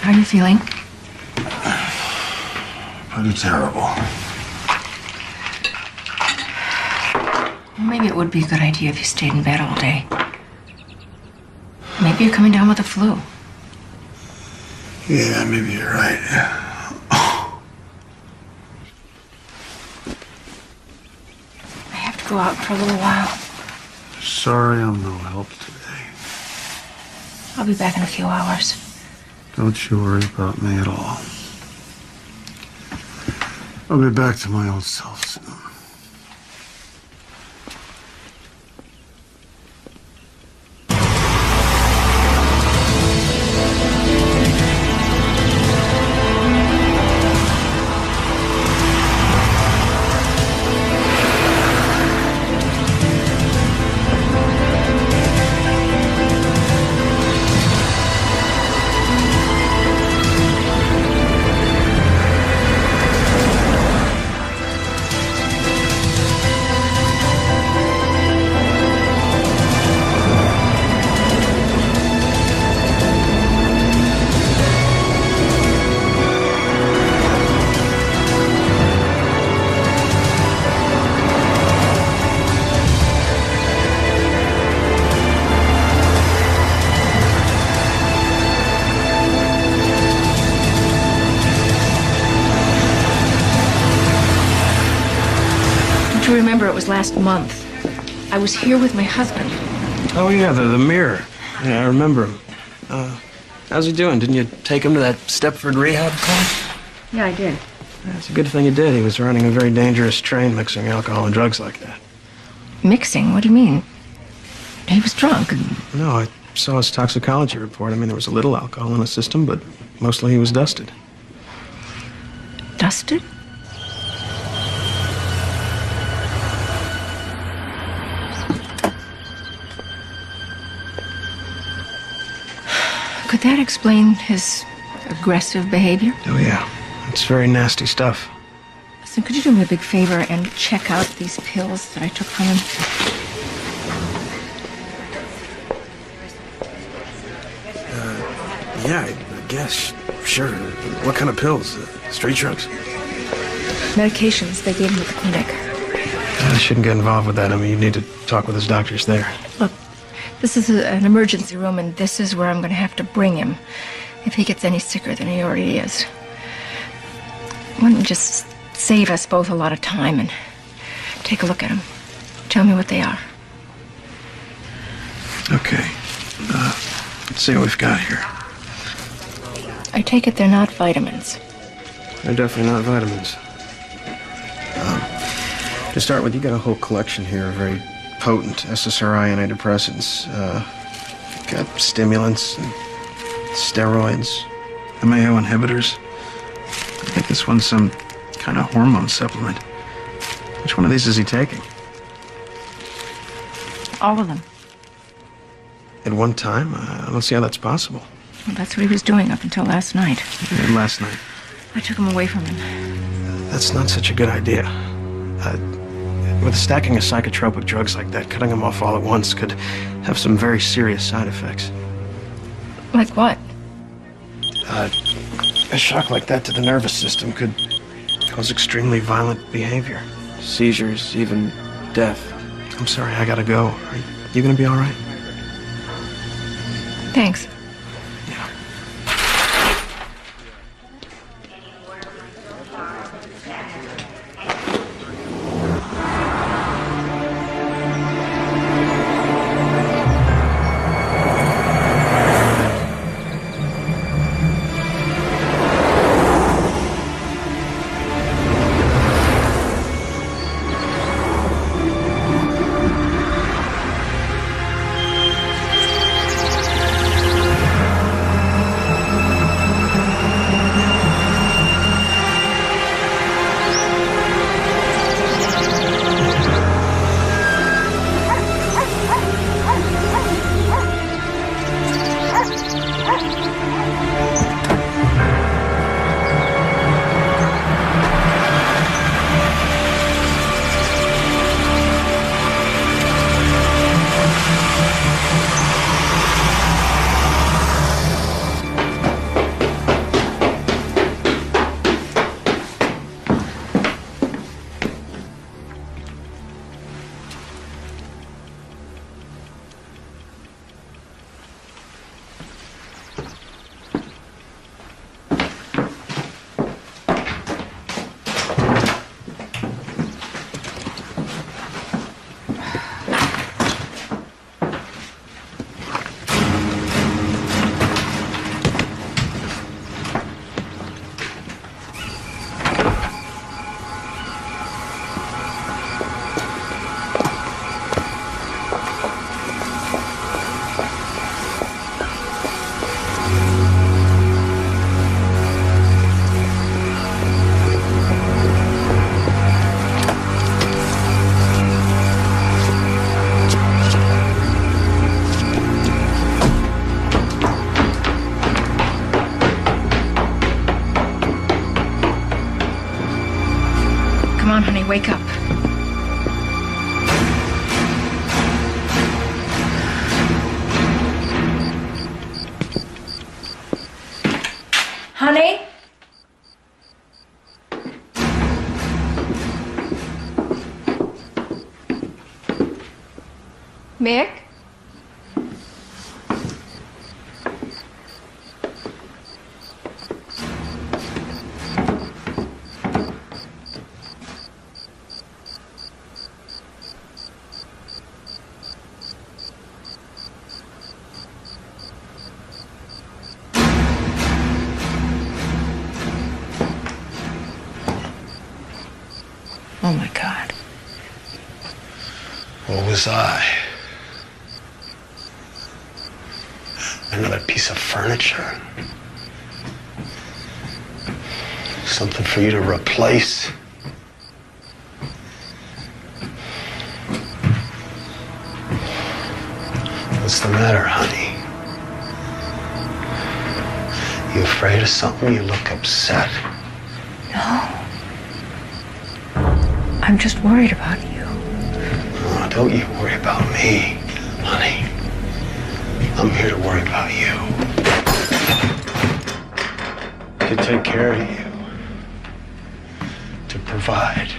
How are you feeling? Pretty terrible. Maybe it would be a good idea if you stayed in bed all day. Maybe Maybe you're coming down with the flu. Yeah, maybe you're right. I have to go out for a little while. Sorry I'm no help today. I'll be back in a few hours. Don't you worry about me at all. I'll be back to my old self soon. To remember, it was last month. I was here with my husband. Oh, yeah, the mirror. Yeah, I remember him. How's he doing? Didn't you take him to that Stepford rehab class? Yeah, I did. It's a good thing you did. He was running a very dangerous train mixing alcohol and drugs like that. Mixing? What do you mean? He was drunk. No, I saw his toxicology report. I mean, there was a little alcohol in his system, but mostly he was dusted. Dusted? Could that explain his aggressive behavior? Oh, yeah. It's very nasty stuff. So could you do me a big favor and check out these pills that I took from him? Yeah, I guess. Sure. What kind of pills? Street drugs? Medications they gave him at the clinic. I shouldn't get involved with that. I mean, you need to talk with his doctors there. Look, this is an emergency room, and this is where I'm going to have to bring him if he gets any sicker than he already is. Wouldn't it just save us both a lot of time and take a look at him? Tell me what they are. Okay. Let's see what we've got here. I take it they're not vitamins. They're definitely not vitamins. To start with, you got a whole collection here of very potent SSRI antidepressants. Got stimulants, and steroids, MAO inhibitors. I think this one's some kind of hormone supplement. Which one of these is he taking? All of them. At one time? I don't see how that's possible. Well, that's what he was doing up until last night. Last night. I took him away from him. That's not such a good idea. With stacking of psychotropic drugs like that, cutting them off all at once could have some very serious side effects. Like what? A shock like that to the nervous system could cause extremely violent behavior. Seizures, even death. I'm sorry, I gotta go. Are you gonna be all right? Thanks. on, honey, wake up. Honey? Mick? Oh, my God. What was I? Another piece of furniture? Something for you to replace? What's the matter, honey? You afraid of something? You look upset. No. I'm just worried about you. Oh, don't you worry about me, honey. I'm here to worry about you. To take care of you. To provide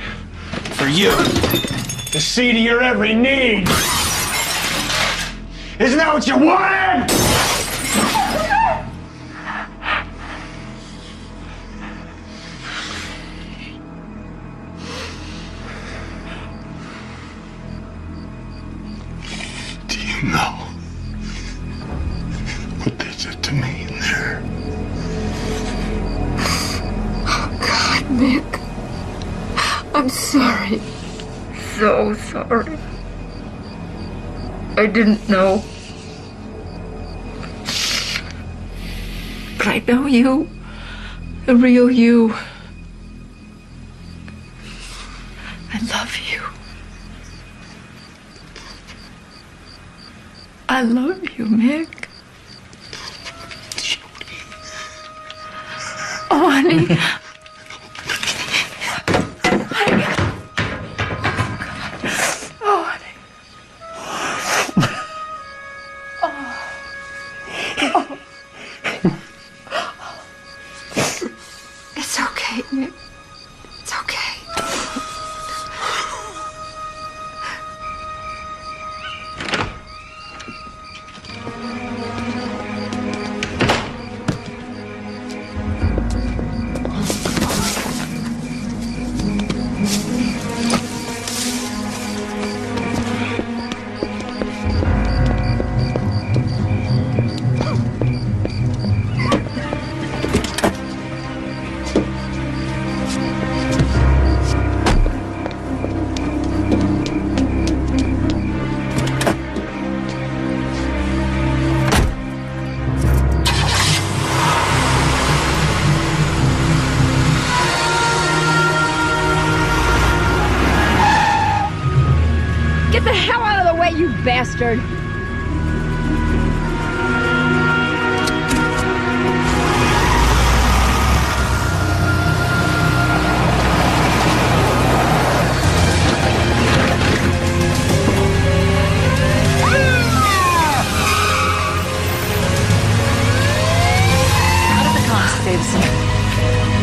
for you. To see to your every need. Isn't that what you wanted? Do you know what they did to me in there? Oh, God, Mick. I'm sorry. So sorry. I didn't know. But I know you. The real you. I love you. I love you, Mick. Oh, honey. Oh, honey. Oh. It's okay, Mick. It's okay. Get the hell out of the way, you bastard! Out of the car, Mr. Davison.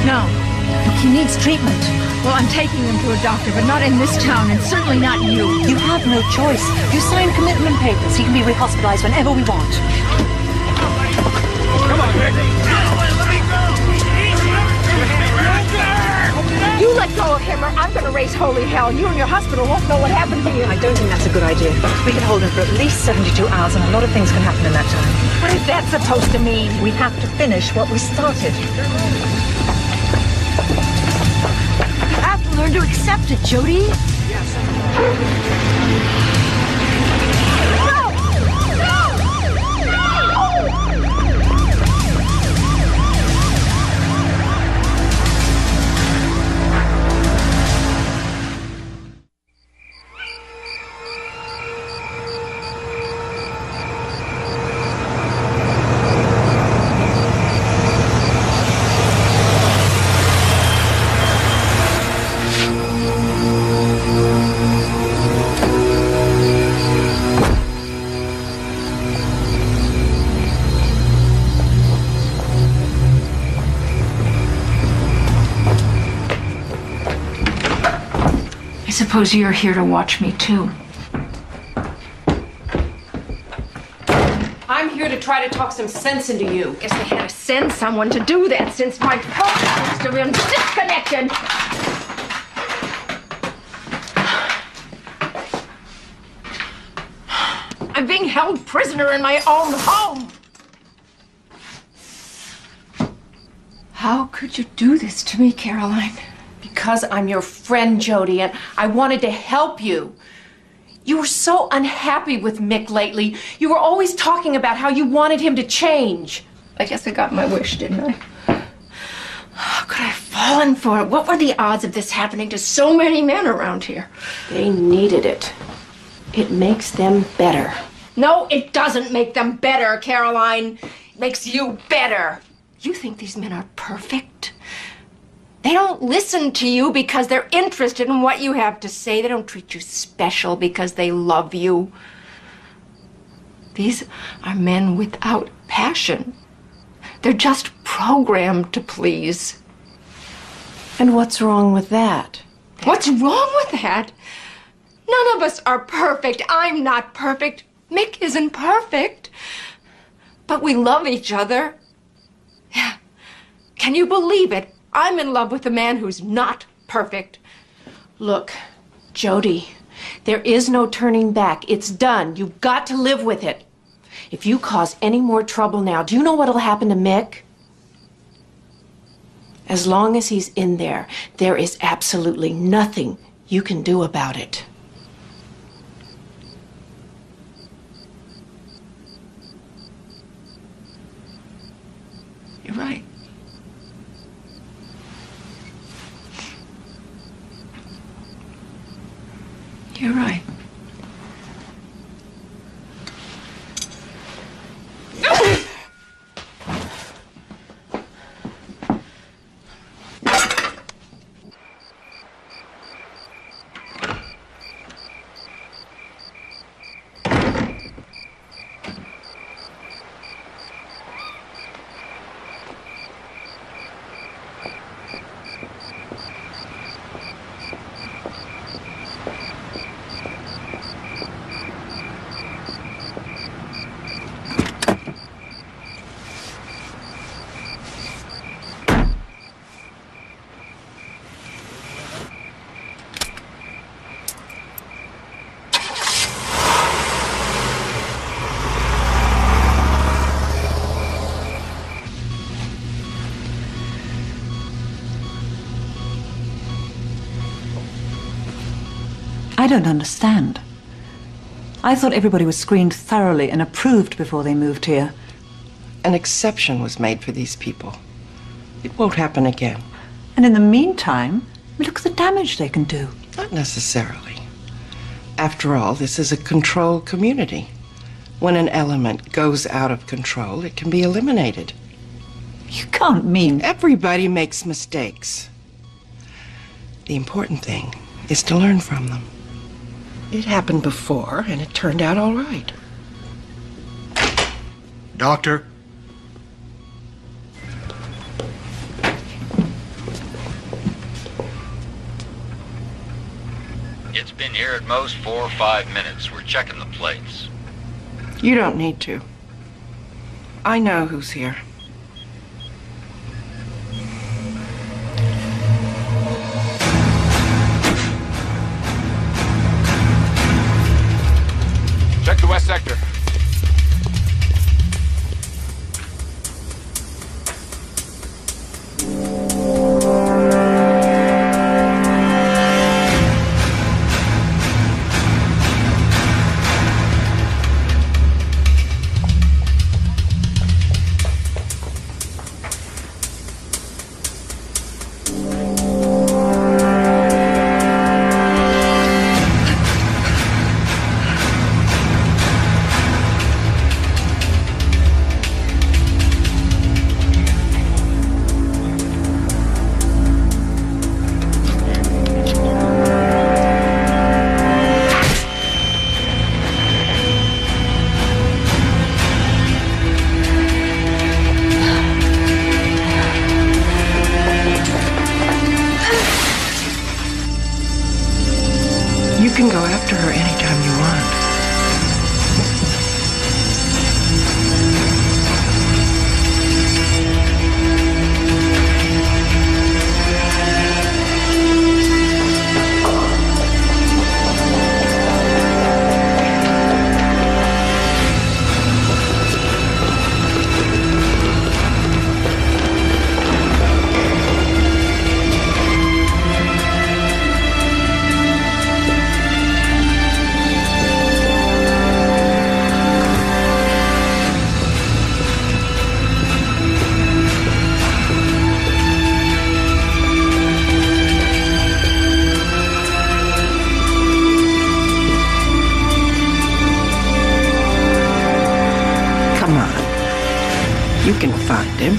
No. Look, he needs treatment. Well, I'm taking him to a doctor, but not in this town, and certainly not you. You have no choice. You sign commitment papers. He can be rehospitalized whenever we want. Come on, Vic. Let me go. You let go of him, or I'm gonna raise holy hell. You and your hospital won't know what happened to you. I don't think that's a good idea. We can hold him for at least 72 hours, and a lot of things can happen in that time. What is that supposed to mean? We have to finish what we started. You have to learn to accept it, Jody. suppose you're here to watch me, too. I'm here to try to talk some sense into you. Guess they had to send someone to do that since my phone seems to have been disconnected. I'm being held prisoner in my own home. How could you do this to me, Caroline? Because I'm your friend, Jody, and I wanted to help you. You were so unhappy with Mick lately. You were always talking about how you wanted him to change. I guess I got my wish, didn't I? How could I have fallen for it? What were the odds of this happening to so many men around here? They needed it. It makes them better. No, it doesn't make them better, Caroline. It makes you better. You think these men are perfect? They don't listen to you because they're interested in what you have to say. They don't treat you special because they love you. These are men without passion. They're just programmed to please. And what's wrong with that? What's wrong with that? None of us are perfect. I'm not perfect. Mick isn't perfect. But we love each other. Yeah. Can you believe it? I'm in love with a man who's not perfect. Look, Jody, there is no turning back. It's done. You've got to live with it. If you cause any more trouble now, do you know what'll happen to Mick? As long as he's in there, there is absolutely nothing you can do about it. You're right. You're right. I don't understand. I thought everybody was screened thoroughly and approved before they moved here. An exception was made for these people. It won't happen again. And in the meantime, look at the damage they can do. Not necessarily. After all, this is a controlled community. When an element goes out of control, it can be eliminated. You can't mean... Everybody makes mistakes. The important thing is to learn from them. It happened before, and it turned out all right. Doctor? It's been here at most 4 or 5 minutes. We're checking the plates. You don't need to. I know who's here. Check the west sector. can go after her anytime you want. You can find him.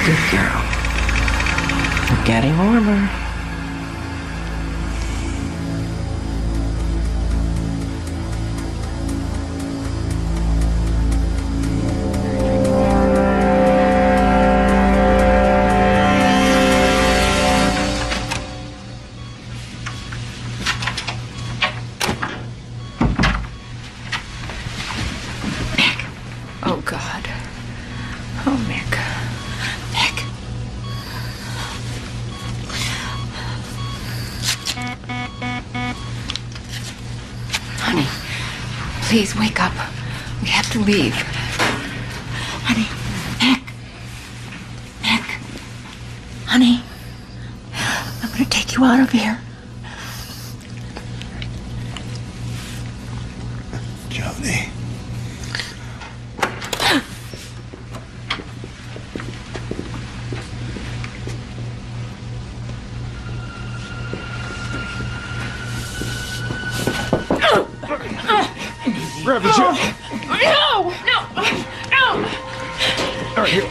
Good girl. We're getting warmer. Oh, God. Oh, Mick. Mick. Honey, please wake up. We have to leave. Honey, Mick. Mick. Honey, I'm going to take you out of here. Jody. Grab the chair. No! No! No! All right, here.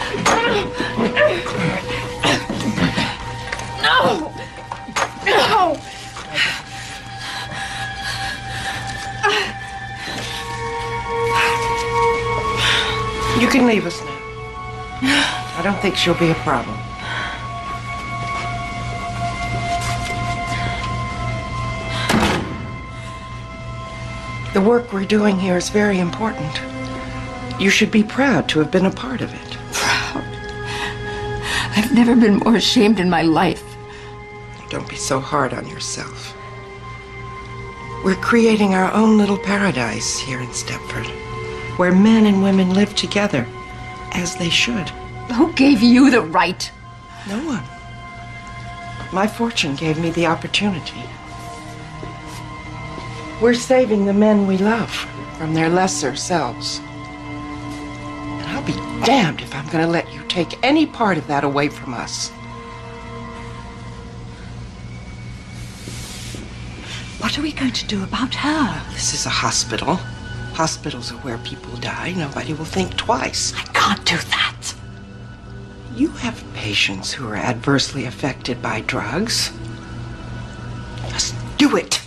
No! No! You can leave us now. I don't think she'll be a problem. The work we're doing here is very important. You should be proud to have been a part of it. Proud? I've never been more ashamed in my life. Don't be so hard on yourself. We're creating our own little paradise here in Stepford, where men and women live together, as they should. Who gave you the right? No one. My fortune gave me the opportunity. We're saving the men we love from their lesser selves. And I'll be damned if I'm going to let you take any part of that away from us. What are we going to do about her? This is a hospital. Hospitals are where people die. Nobody will think twice. I can't do that. You have patients who are adversely affected by drugs. Just do it.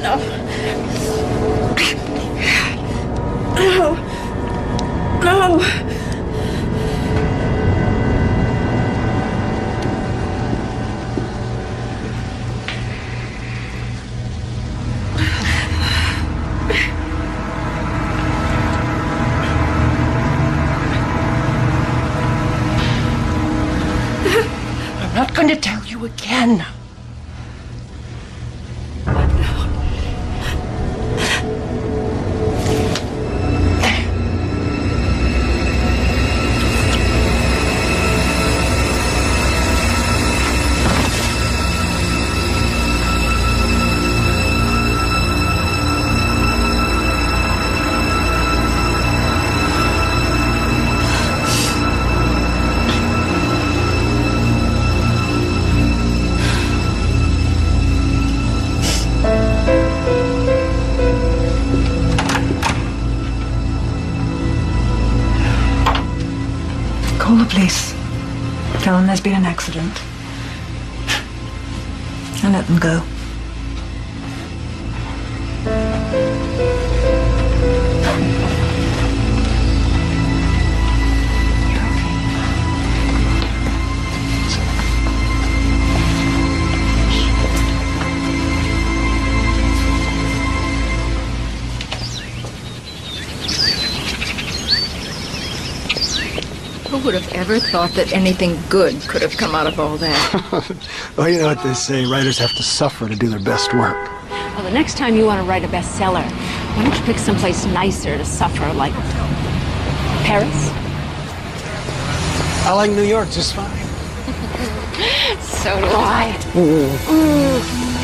No. No. No. I'm not going to tell you again. Tell them there's been an accident. And let them go. Who would have ever thought that anything good could have come out of all that? Well, you know what they say, writers have to suffer to do their best work. Well, the next time you want to write a bestseller, why don't you pick someplace nicer to suffer, like Paris? I like New York just fine. So do I. Mm.